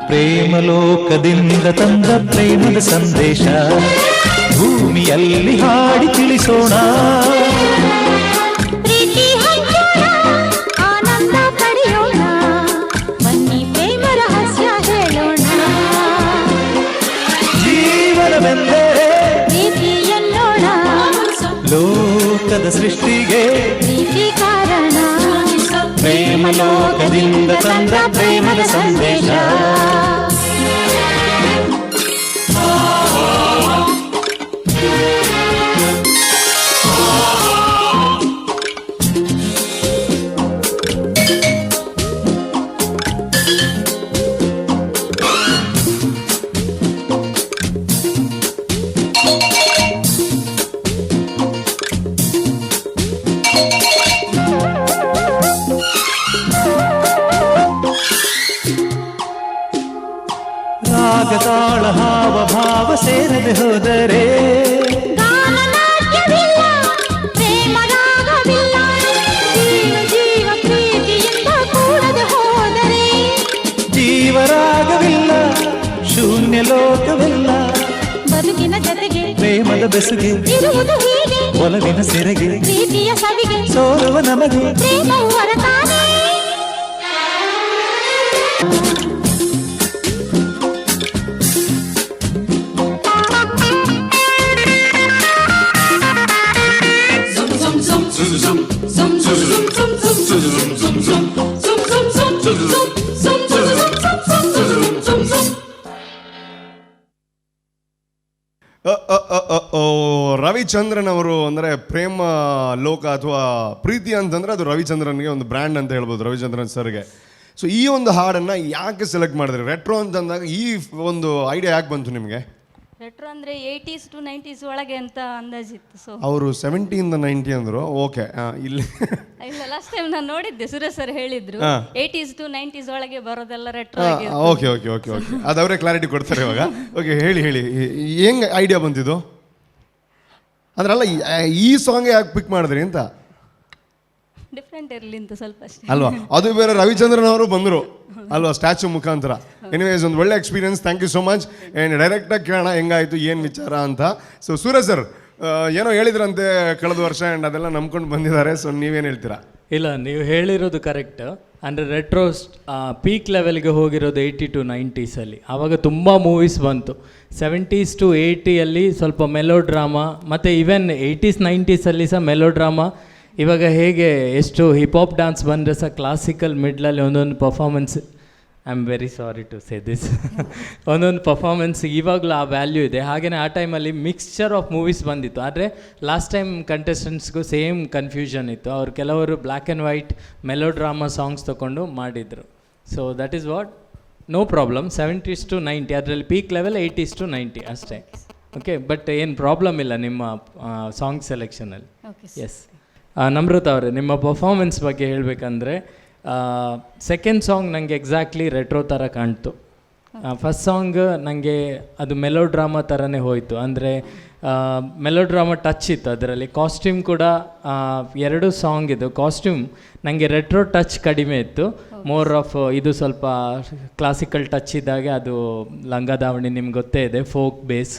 Speaker 7: ಪ್ರೇಮಲೋಕದಿಂದ ತಂದ ಪ್ರೇಮದ ಸಂದೇಶ ಭೂಮಿಯಲ್ಲಿ ಹಾಡಿ ತಿಳಿಸೋಣ.
Speaker 8: ಪ್ರೀತಿ ಹಂಚೋಣ, ಆನಂದ ಪಡೆಯೋಣ, ಬನ್ನಿ ಪ್ರೇಮ ರಹಸ್ಯ ಹೇಳೋಣ.
Speaker 7: ಜೀವನವೆಂದರೆ
Speaker 8: ಪ್ರೀತಿ ಎನ್ನೋಣ,
Speaker 7: ಲೋಕದ ಸೃಷ್ಟಿಗೆ
Speaker 8: ಪ್ರೀತಿ ಕಾರಣ.
Speaker 7: ಪ್ರೇಮಲೋಕದಿಂದ ತಂದ ಪ್ರೇಮದ ಸಂದೇಶ. ರಾಗತಾಳ ಹಾವ ಭಾವ ಸೇರದೆ ಹೋದರೆ
Speaker 8: ಗಾನನಾಟ್ಯವಿಲ್ಲ, ಪ್ರೇಮ ರಾಗವಿಲ್ಲ, ಜೀವ ಜೀವ ಪ್ರೀತಿಯಿಂದ ಕೂಡದೆ ಹೋದರೆ
Speaker 7: ಜೀವರಾಗವಿಲ್ಲ, ಶೂನ್ಯ ಲೋಕವಿಲ್ಲ,
Speaker 8: ಬದುಕಿನ ಜೊತೆಗೆ
Speaker 7: ಪ್ರೇಮದ ಬೆಸುಗೆ
Speaker 8: ಇರುವುದು ಹೀಗೆ,
Speaker 7: ಒಲವಿನ ಸೆರೆಗೆ
Speaker 8: ಪ್ರೀತಿಯ ಸವಿಗೆ
Speaker 7: ಸೋಲುವ ನಮಗೆ
Speaker 8: ಪ್ರೇಮವು ಹೊರತಾನೆ.
Speaker 3: ರವಿಚಂದ್ರನ್ ಅವರು ಅಂದರೆ ಪ್ರೇಮ ಲೋಕ ಅಥವಾ ಪ್ರೀತಿ ಅಂತಂದರೆ ಅದು ರವಿಚಂದ್ರನ್ಗೆ ಒಂದು ಬ್ರ್ಯಾಂಡ್ ಅಂತ ಹೇಳ್ಬೋದು, ರವಿಚಂದ್ರನ್ ಸರ್ಗೆ. ಸೊ ಈ ಒಂದು ಹಾಡನ್ನು ಯಾಕೆ ಸೆಲೆಕ್ಟ್ ಮಾಡಿದ್ರಿ? ರೆಟ್ರೋ ಅಂತಂದಾಗ ಈ ಒಂದು ಐಡಿಯಾ ಯಾಕೆ ಬಂತು ನಿಮಗೆ?
Speaker 9: ರೆಟ್ರೋ ಅಂದರೆ 80s to 90s ಒಳಗೆ ಅಂತ ಅಂದಾಜಿತ್ತು. ಸೊ
Speaker 3: ಅವರು 70 ಇಂದ 90 ಅಂದರು. ಓಕೆ, ಇಲ್ಲಿ
Speaker 9: ಇಲ್ಲ, ಲಾಸ್ಟ್ ಟೈಮ್ ನಾನು ನೋಡಿದ್ದೆ, ಸುರೇಶ್ ಸರ್ ಹೇಳಿದ್ರು 80s to 90s ಒಳಗೆ ಬರೋದೆಲ್ಲ ರೆಟ್ರೋ ಆಗಿ.
Speaker 3: ಓಕೆ ಓಕೆ ಓಕೆ ಓಕೆ, ಅದು ಅವರೇ ಕ್ಲಾರಿಟಿ ಕೊಡ್ತಾರೆ ಇವಾಗ. ಓಕೆ, ಹೇಳಿ ಹೆಂಗೆ ಐಡಿಯಾ ಬಂತಿದ್ದು? ಅದ್ರಲ್ಲ ಈ ಸಾಂಗ್ ಯಾಕೆ ಪಿಕ್ ಮಾಡಿದ್ರಿ ಅಂತ?
Speaker 9: ಡಿಫ್ರೆಂಟ್ ಇರಲಿ ಅಂತ ಸ್ವಲ್ಪ ಅಷ್ಟೇ
Speaker 3: ಅಲ್ವಾ? ಅದು ಬೇರೆ ರವಿಚಂದ್ರನ್ ಅವರು ಬಂದರು ಅಲ್ವಾ, ಸ್ಟ್ಯಾಚು ಮುಖಾಂತರ. ಎನಿವೇಸ್, ಒಂದು ಒಳ್ಳೆ experience. Thank you so much. And ಡೈರೆಕ್ಟಾಗಿ ಕೇಳೋಣ ಹೆಂಗಾಯಿತು, ಏನು ವಿಚಾರ ಅಂತ. ಸೊ ಸೂರಜ್ ಸರ್ ಏನೋ ಹೇಳಿದ್ರಂತೆ ಕಳೆದ ವರ್ಷ, ಆ್ಯಂಡ್ ಅದೆಲ್ಲ ನಂಬ್ಕೊಂಡು ಬಂದಿದ್ದಾರೆ. ಸೊ ನೀವೇನು ಹೇಳ್ತೀರಾ?
Speaker 5: ಇಲ್ಲ, ನೀವು ಹೇಳಿರೋದು ಕರೆಕ್ಟ್. ಅಂದರೆ ರೆಟ್ರೋ ಪೀಕ್ ಲೆವೆಲ್ಗೆ ಹೋಗಿರೋದು 80 to 90s. ಆವಾಗ ತುಂಬ ಮೂವೀಸ್ ಬಂತು. 70s to 80 ಸ್ವಲ್ಪ ಮೆಲೋ ಡ್ರಾಮಾ, ಮತ್ತು ಈವನ್ 80s 90s ಸಹ ಮೆಲೋ ಡ್ರಾಮಾ. ಇವಾಗ ಹೇಗೆ ಎಷ್ಟು ಹಿಪ್ ಹಾಪ್ ಡ್ಯಾನ್ಸ್ ಬಂದರೆ ಸಹ ಕ್ಲಾಸಿಕಲ್ ಮಿಡ್ಲಲ್ಲಿ ಒಂದೊಂದು performance, I am very sorry to say this, ಒಂದೊಂದು ಪರ್ಫಾರ್ಮೆನ್ಸ್ ಇವಾಗಲೂ ಆ ವ್ಯಾಲ್ಯೂ ಇದೆ. ಹಾಗೆಯೇ ಆ ಟೈಮಲ್ಲಿ ಮಿಕ್ಸ್ಚರ್ ಆಫ್ ಮೂವೀಸ್ ಬಂದಿತ್ತು. ಆದರೆ ಲಾಸ್ಟ್ ಟೈಮ್ ಕಂಟೆಸ್ಟೆಂಟ್ಸ್ಗೂ ಸೇಮ್ ಕನ್ಫ್ಯೂಷನ್ ಇತ್ತು. ಅವ್ರು ಕೆಲವರು black and white melodrama songs ತೊಗೊಂಡು ಮಾಡಿದರು. So that is what, no problem. 70s to 90, ಅದರಲ್ಲಿ ಪೀಕ್ ಲೆವೆಲ್ 80s to 90 ಅಷ್ಟೇ. ಓಕೆ, ಬಟ್ ಏನು ಪ್ರಾಬ್ಲಮ್ ಇಲ್ಲ ನಿಮ್ಮ ಸಾಂಗ್ ಸೆಲೆಕ್ಷನಲ್ಲಿ. ಎಸ್, ನಮ್ರತ ಅವರೇ, ನಿಮ್ಮ ಪರ್ಫಾರ್ಮೆನ್ಸ್ ಬಗ್ಗೆ ಹೇಳಬೇಕಂದ್ರೆ ಸೆಕೆಂಡ್ ಸಾಂಗ್ ನನಗೆ ಎಕ್ಸಾಕ್ಟ್ಲಿ ರೆಟ್ರೋ ಥರ ಕಾಣ್ತು. ಫಸ್ಟ್ ಸಾಂಗ್ ನನಗೆ ಅದು ಮೆಲೋ ಡ್ರಾಮಾ ಥರನೇ ಹೋಯಿತು. ಅಂದರೆ ಮೆಲೋ ಡ್ರಾಮಾ ಟಚ್ ಇತ್ತು ಅದರಲ್ಲಿ. ಕಾಸ್ಟ್ಯೂಮ್ ಕೂಡ 2 ಸಾಂಗ್ ಇದು ಕಾಸ್ಟ್ಯೂಮ್ ನನಗೆ ರೆಟ್ರೋ ಟಚ್ ಕಡಿಮೆ ಇತ್ತು. ಮೋರ್ ಆಫ್ ಇದು ಸ್ವಲ್ಪ ಕ್ಲಾಸಿಕಲ್ ಟಚ್ ಇದ್ದಾಗೆ, ಅದು ಲಂಗ ದಾವಣಿ ನಿಮ್ಗೆ ಗೊತ್ತೇ ಇದೆ, ಫೋಕ್ ಬೇಸ್.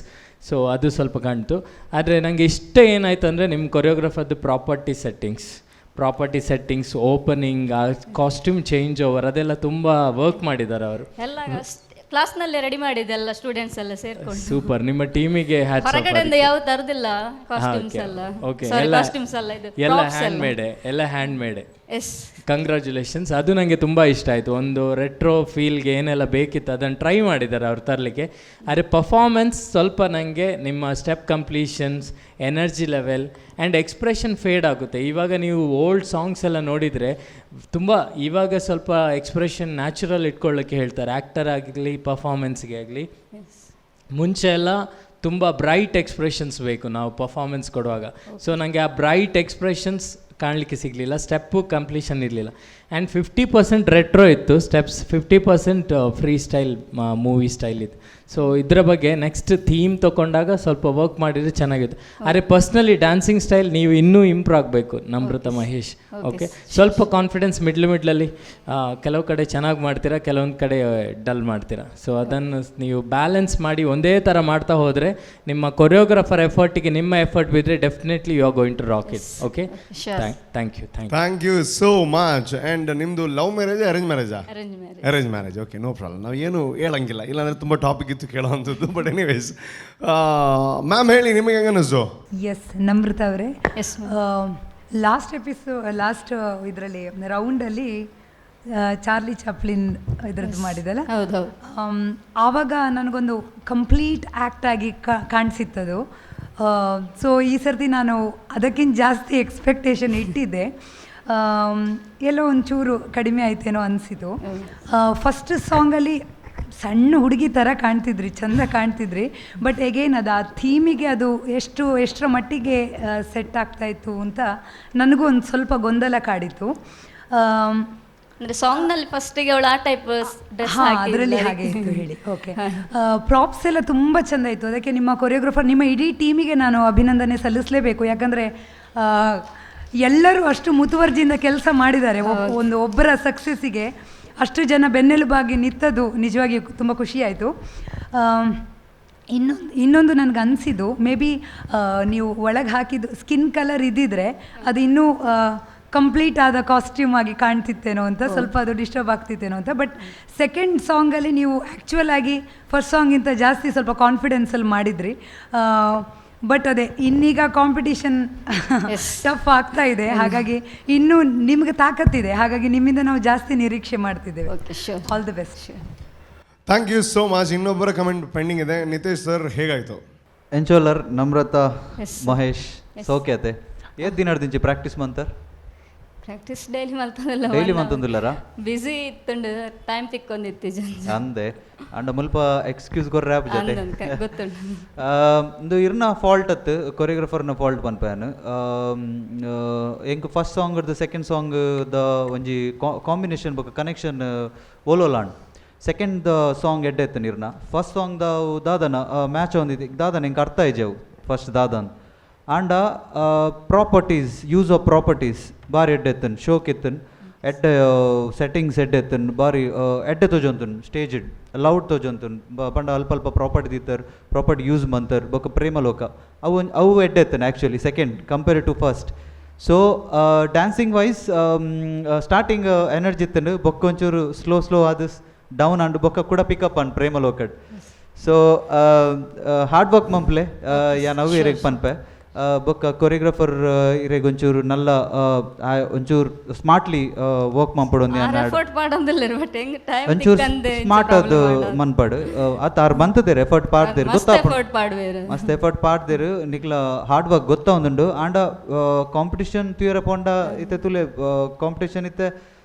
Speaker 5: ಸೊ ಅದು ಸ್ವಲ್ಪ ಕಾಣ್ತು. ಆದರೆ ನನಗೆ ಇಷ್ಟ ಏನಾಯ್ತು ಅಂದರೆ ನಿಮ್ಮ ಕೊರಿಯೋಗ್ರಾಫರ್ದು ಪ್ರಾಪರ್ಟಿ ಸೆಟ್ಟಿಂಗ್ಸ್, ಓಪನಿಂಗ್, ಆ ಕಾಸ್ಟ್ಯೂಮ್ ಚೇಂಜ್ ಓವರ್, ಅದೆಲ್ಲ ತುಂಬ ವರ್ಕ್ ಮಾಡಿದ್ದಾರೆ ಅವರು.
Speaker 9: ಎಲ್ಲ ಕ್ಲಾಸ್ನಲ್ಲೇ ರೆಡಿ ಮಾಡಿದೆ, ಎಲ್ಲ ಸ್ಟೂಡೆಂಟ್ಸ್ ಎಲ್ಲ ಸೇರ್ಕೊಂಡು.
Speaker 5: ಸೂಪರ್, ನಿಮ್ಮ ಟೀಮಿಗೆ
Speaker 9: ಹೊರಗಡೆಯಿಂದ ಯಾವ ತರದಿಲ್ಲ ಕಾಸ್ಟ್ಯೂಮ್ಸ್ ಎಲ್ಲ.
Speaker 5: ಓಕೆ,
Speaker 9: ಕಾಸ್ಟ್ಯೂಮ್ಸ್ ಎಲ್ಲ ಇದು
Speaker 5: ಎಲ್ಲ ಹ್ಯಾಂಡ್ ಮೇಡೆ.
Speaker 9: S,
Speaker 5: congratulations. ಅದು ನನಗೆ ತುಂಬ ಇಷ್ಟ ಆಯಿತು. ಒಂದು ರೆಟ್ರೋ ಫೀಲ್ಗೆ ಏನೆಲ್ಲ ಬೇಕಿತ್ತು ಅದನ್ನು ಟ್ರೈ ಮಾಡಿದ್ದಾರೆ ಅವ್ರು ತರಲಿಕ್ಕೆ. ಆದರೆ ಪರ್ಫಾರ್ಮೆನ್ಸ್ ಸ್ವಲ್ಪ ನನಗೆ ನಿಮ್ಮ step completions, energy level and expression fade ಆಗುತ್ತೆ. ಇವಾಗ ನೀವು ಓಲ್ಡ್ ಸಾಂಗ್ಸ್ ಎಲ್ಲ ನೋಡಿದರೆ ತುಂಬ ಇವಾಗ ಸ್ವಲ್ಪ ಎಕ್ಸ್ಪ್ರೆಷನ್ ನ್ಯಾಚುರಲ್ ಇಟ್ಕೊಳ್ಳೋಕ್ಕೆ ಹೇಳ್ತಾರೆ, ಆ್ಯಕ್ಟರ್ ಆಗಲಿ ಪರ್ಫಾರ್ಮೆನ್ಸ್ಗೆ ಆಗಲಿ. ಮುಂಚೆ ಎಲ್ಲ ತುಂಬ ಬ್ರೈಟ್ ಎಕ್ಸ್ಪ್ರೆಷನ್ಸ್ ಬೇಕು ನಾವು ಪರ್ಫಾರ್ಮೆನ್ಸ್ ಕೊಡುವಾಗ. ಸೊ ನನಗೆ ಆ ಬ್ರೈಟ್ ಎಕ್ಸ್ಪ್ರೆಷನ್ಸ್ ಕಾಣಲಿಕ್ಕೆ ಸಿಗಲಿಲ್ಲ, ಸ್ಟೆಪ್ಪು ಕಂಪ್ಲೀಷನ್ ಇರಲಿಲ್ಲ. ಆ್ಯಂಡ್ 50% ರೆಟ್ರೋ ಇತ್ತು steps, 50% free style movie style ಇತ್ತು. ಸೊ ಇದರ ಬಗ್ಗೆ ನೆಕ್ಸ್ಟ್ ಥೀಮ್ ತೊಗೊಂಡಾಗ ಸ್ವಲ್ಪ ವರ್ಕ್ ಮಾಡಿದರೆ ಚೆನ್ನಾಗಿತ್ತು. ಆದರೆ ಪರ್ಸ್ನಲಿ ಡ್ಯಾನ್ಸಿಂಗ್ ಸ್ಟೈಲ್ ನೀವು ಇನ್ನೂ ಇಂಪ್ರೂವ್ ಆಗಬೇಕು ನಮ್ರತ ಮಹೇಶ್. ಓಕೆ, ಸ್ವಲ್ಪ ಕಾನ್ಫಿಡೆನ್ಸ್ ಮಿಡ್ಲಲ್ಲಿ ಕೆಲವು ಕಡೆ ಚೆನ್ನಾಗಿ ಮಾಡ್ತೀರಾ, ಕೆಲವೊಂದು ಕಡೆ ಡಲ್ ಮಾಡ್ತೀರಾ. ಸೊ ಅದನ್ನು ನೀವು ಬ್ಯಾಲೆನ್ಸ್ ಮಾಡಿ ಒಂದೇ ಥರ ಮಾಡ್ತಾ ಹೋದರೆ ನಿಮ್ಮ ಕೊರಿಯೋಗ್ರಾಫರ್ ಎಫರ್ಟಿಗೆ ನಿಮ್ಮ ಎಫರ್ಟ್ ಬಿದ್ದರೆ definitely you are going to rock it. Okay, thank you so much.
Speaker 3: And ನಿಮ್ಮದು ಲವ್ ಮ್ಯಾರೇಜ್ ಅರೇಂಜ್ ಮ್ಯಾರೇಜಾ? Arrange marriage. Okay, no problem. ನಾವು ಏನು ಹೇಳಂಗಿಲ್ಲ, ಇಲ್ಲಾಂದರೆ ತುಂಬ ಟಾಪಿಕ್ ಇತ್ತು ಕೇಳೋವಂಥದ್ದು. ಬಟ್ ಎನಿವೇಸ್, ಮ್ಯಾಮ್ ಹೇಳಿ ನಿಮಗೆ ಹೆಂಗೆ ಅನ್ನಿಸ್ತು?
Speaker 4: ಎಸ್, ನಮ್ರತ ಅವರೇ, ಲಾಸ್ಟ್ ಇದರಲ್ಲಿ ರೌಂಡಲ್ಲಿ ಚಾರ್ಲಿ ಚಾಪ್ಲಿನ್ ಇದರದ್ದು ಮಾಡಿದಲ್ಲ, ಆವಾಗ ನನಗೊಂದು ಕಂಪ್ಲೀಟ್ ಆ್ಯಕ್ಟ್ ಆಗಿ ಕಾಣಿಸಿತ್ತದು. ಸೊ ಈ ಸರ್ತಿ ನಾನು ಅದಕ್ಕಿಂತ ಜಾಸ್ತಿ ಎಕ್ಸ್ಪೆಕ್ಟೇಷನ್ ಇಟ್ಟಿದ್ದೆ, ಎಲ್ಲೋ ಒಂಚೂರು ಕಡಿಮೆ ಆಯ್ತೇನೋ ಅನಿಸಿತು. ಫಸ್ಟ್ ಸಾಂಗಲ್ಲಿ ಸಣ್ಣ ಹುಡುಗಿ ಥರ ಕಾಣ್ತಿದ್ರಿ, ಚೆಂದ ಕಾಣ್ತಿದ್ರಿ. ಬಟ್ ಎಗೇನ್ ಅದು ಆ ಥೀಮಿಗೆ ಅದು ಎಷ್ಟರ ಮಟ್ಟಿಗೆ ಸೆಟ್ ಆಗ್ತಾಯಿತ್ತು ಅಂತ ನನಗೂ ಒಂದು ಸ್ವಲ್ಪ ಗೊಂದಲ ಕಾಡಿತ್ತು.
Speaker 9: ಅಂದರೆ ಸಾಂಗ್ನಲ್ಲಿ ಫಸ್ಟಿಗೆ ಅವಳು ಆ ಟೈಪ್ ಡ್ರೆಸ್
Speaker 4: ಅದರಲ್ಲಿ ಹಾಗೆ ಇತ್ತು ಹೇಳಿ. ಓಕೆ, ಪ್ರಾಪ್ಸ್ ಎಲ್ಲ ತುಂಬ ಚೆಂದ ಇತ್ತು. ಅದಕ್ಕೆ ನಿಮ್ಮ ಕೊರಿಯೋಗ್ರಾಫರ್, ನಿಮ್ಮ ಇಡೀ ಟೀಮಿಗೆ ನಾನು ಅಭಿನಂದನೆ ಸಲ್ಲಿಸಲೇಬೇಕು. ಯಾಕಂದರೆ ಎಲ್ಲರೂ ಅಷ್ಟು ಮುತುವರ್ಜಿಯಿಂದ ಕೆಲಸ ಮಾಡಿದ್ದಾರೆ. ಒಬ್ಬರ ಸಕ್ಸಸ್ಸಿಗೆ ಅಷ್ಟು ಜನ ಬೆನ್ನೆಲುಬಾಗಿ ನಿಂತದ್ದು ನಿಜವಾಗಿ ತುಂಬ ಖುಷಿಯಾಯಿತು. ಇನ್ನೊಂದು ನನಗೆ ಅನಿಸಿದ್ದು, ಮೇ ಬಿ ನೀವು ಒಳಗೆ ಹಾಕಿದ್ದು ಸ್ಕಿನ್ ಕಲರ್ ಇದ್ದಿದ್ರೆ ಅದು ಇನ್ನೂ ಕಂಪ್ಲೀಟ್ ಆದ ಕಾಸ್ಟ್ಯೂಮ್ ಆಗಿ ಕಾಣ್ತಿತ್ತೇನೋ ಅಂತ, ಸ್ವಲ್ಪ ಅದು ಡಿಸ್ಟರ್ಬ್ ಆಗ್ತಿತ್ತೇನೋ ಅಂತ. ಬಟ್ ಸೆಕೆಂಡ್ ಸಾಂಗಲ್ಲಿ ನೀವು ಆ್ಯಕ್ಚುಯಲ್ ಆಗಿ ಫಸ್ಟ್ ಸಾಂಗಿಂತ ಜಾಸ್ತಿ ಸ್ವಲ್ಪ ಕಾನ್ಫಿಡೆನ್ಸಲ್ಲಿ ಮಾಡಿದ್ರಿ. ಬಟ್ ಅದೇ ಇನ್ನೀಗ ಕಾಂಪಿಟಿಷನ್ ಟಫ್ ಆಗ್ತಾ ಇದೆ, ಹಾಗಾಗಿ ಇನ್ನೂ ನಿಮಗೆ ತಾಕತ್ತಿದೆ, ಹಾಗಾಗಿ ನಿಮ್ಮಿಂದ ನಾವು ಜಾಸ್ತಿ ನಿರೀಕ್ಷೆ ಮಾಡ್ತಿದ್ದೇವೆ. All the best.
Speaker 3: Thank you so much. ಇನ್ನೊಬ್ಬರ ಕಮೆಂಟ್ ಪೆಂಡಿಂಗ್ ಇದೆ. ನಿತೇಶ್ ಸರ್, ಹೇಗಾಯಿತು?
Speaker 6: ಎಂಚೋಲರ್ ನಮ್ರತಾ
Speaker 9: Yes.
Speaker 6: ಮಹೇಶ್
Speaker 9: Yes.
Speaker 6: ಸೌಖ್ಯತೆ ಏತ್ ದಿನ ದಿಂಚಿ ಪ್ರಾಕ್ಟೀಸ್ ಮಂತರ್
Speaker 9: ಪ್ರಾಕ್ಟೀಸ್ ಡೈಲಿ ಮಲ್ತದಲ್ಲ
Speaker 6: ಡೈಲಿ ಮಂತಂದಿಲ್ಲರ
Speaker 9: ಬಿಸಿ ಇತ್ತುಂಡು ಟೈಮ್ ತಿಕ್ಕೊಂದಿತ್ತು
Speaker 6: ಅಂದೆ ಅಂಡ ಮುಲ್ಪ ಎಕ್ಸ್ಕ್ಯೂಸ್ ಕೊರ್ರೆ ಆಪ್ ಜೊತೆ
Speaker 9: ಗೊತ್ತುಂಡು
Speaker 6: ಇಂದು ಇರ್ನ ಫಾಲ್ಟ್ ಅತ್ತು ಕೊರಿಯೋಗ್ರಫರ್ನ ಫಾಲ್ಟ್ ಪನ್ಪೇನು ಎಂಕ್ ಫಸ್ಟ್ ಸಾಂಗ್ ಸೆಕೆಂಡ್ ಸಾಂಗ್ ದ ಒಂಜಿ ಕಾಂಬಿನೇಷನ್ ಬೊಕ ಕನೆಕ್ಷನ್ ಓಲೋಲಾಂಡ್ ಸೆಕೆಂಡ್ ಸಾಂಗ್ ಎಡ್ಡೆ ಎತ್ತು ನಿರ್ನ ಫಸ್ಟ್ ಸಾಂಗ್ ದಾದನ ಮ್ಯಾಚ್ ಒಂದಿತ್ತು ದಾದನ ಎಂಕ್ ಅರ್ಥ ಇಜವು ಫಸ್ಟ್ ದಾದನ್ ಆಂಡ ಪ್ರಾಪರ್ಟೀಸ್ ಯೂಸ್ ಆಫ್ ಪ್ರಾಪರ್ಟೀಸ್ ಬಾರಿ ಎಡ್ಡೆ ಎತ್ತನ್ ಶೋಕ್ ಎತ್ತನ್ ಎಡ್ಡೆ ಸೆಟ್ಟಿಂಗ್ಸ್ ಎಡ್ಡೆ ಎತ್ತನ್ ಬಾರಿ ಎಡ್ಡೆ ತೋಜೊಂತನ್ ಸ್ಟೇಜ್ ಲೌಡ್ ತೋಜೊಂತನ್ ಪಂಡ ಅಲ್ಪ ಅಲ್ಪ ಪ್ರಾಪರ್ಟಿ ದಿತ್ತರ್ ಪ್ರಾಪರ್ಟಿ ಯೂಸ್ ಮಂತರ್ ಬೊಕ ಪ್ರೇಮಲೋಕ ಅವು ಎಡ್ಡೆ ಎತ್ತನ್ actually second compare to first so dancing wise starting energy ಇತ್ತನು ಬೊಕ್ಕ ಒಂಚೂರು ಸ್ಲೋ ಆದಸ್ ಡೌನ್ ಅಂಡ್ ಬೊಕ್ಕ ಕೂಡ ಪಿಕಪ್ ಅಂಡ್ ಪ್ರೇಮಲೋಕಡ್ ಸೊ ಹಾರ್ಡ್ ವರ್ಕ್ ಮಂಪ್ಲೆ ಯಾ ನವ್ವು ಇರೆಗ್ ಪನ್ಪೆ ಬೊಕ್ಕ ಕೊರಿಯೋಗ್ರಾಫರ್ ಇರೆಗ್ ಒಂಚೂರು ನಲ್ಲ ಒಂಚೂರು ಸ್ಮಾರ್ಟ್ಲಿ ವರ್ಕ್ ಮಂಪಡೊಂದು
Speaker 9: ಎಫರ್ಟ್ ಮಾಡೋದಿಲ್ಲ ಬಟ್ ಹೆಂಗ್ ಟೈಮ್
Speaker 6: ಒಂಚೂರು
Speaker 9: ತಿಕ್ಕಂದೆ
Speaker 6: ಸ್ಮಾರ್ಟ್ ಅದು ಮನ್ಪಡು ಆತ ಆರ್ ಬಂತದೇರು ಎಫರ್ಟ್ ಪಾಡ್ದೇರು
Speaker 9: ಎಫರ್ಟ್ ಪಾಡ್ವೇರು
Speaker 6: ಮಸ್ತ್ ಎಫರ್ಟ್ ಪಾಡ್ದೇರು ನಿಕ್ಲ ಹಾರ್ಡ್ ವರ್ಕ್ ಗೊತ್ತಾ ಒಂದುಂಡು ಆಂಡ ಕಾಂಪಿಟಿಷನ್ ತುಯರ ಪೋಂಡ ಇತ್ತೆ ತುಲೆ ಕಾಂಪಿಟಿಷನ್ ಇತ್ತೆ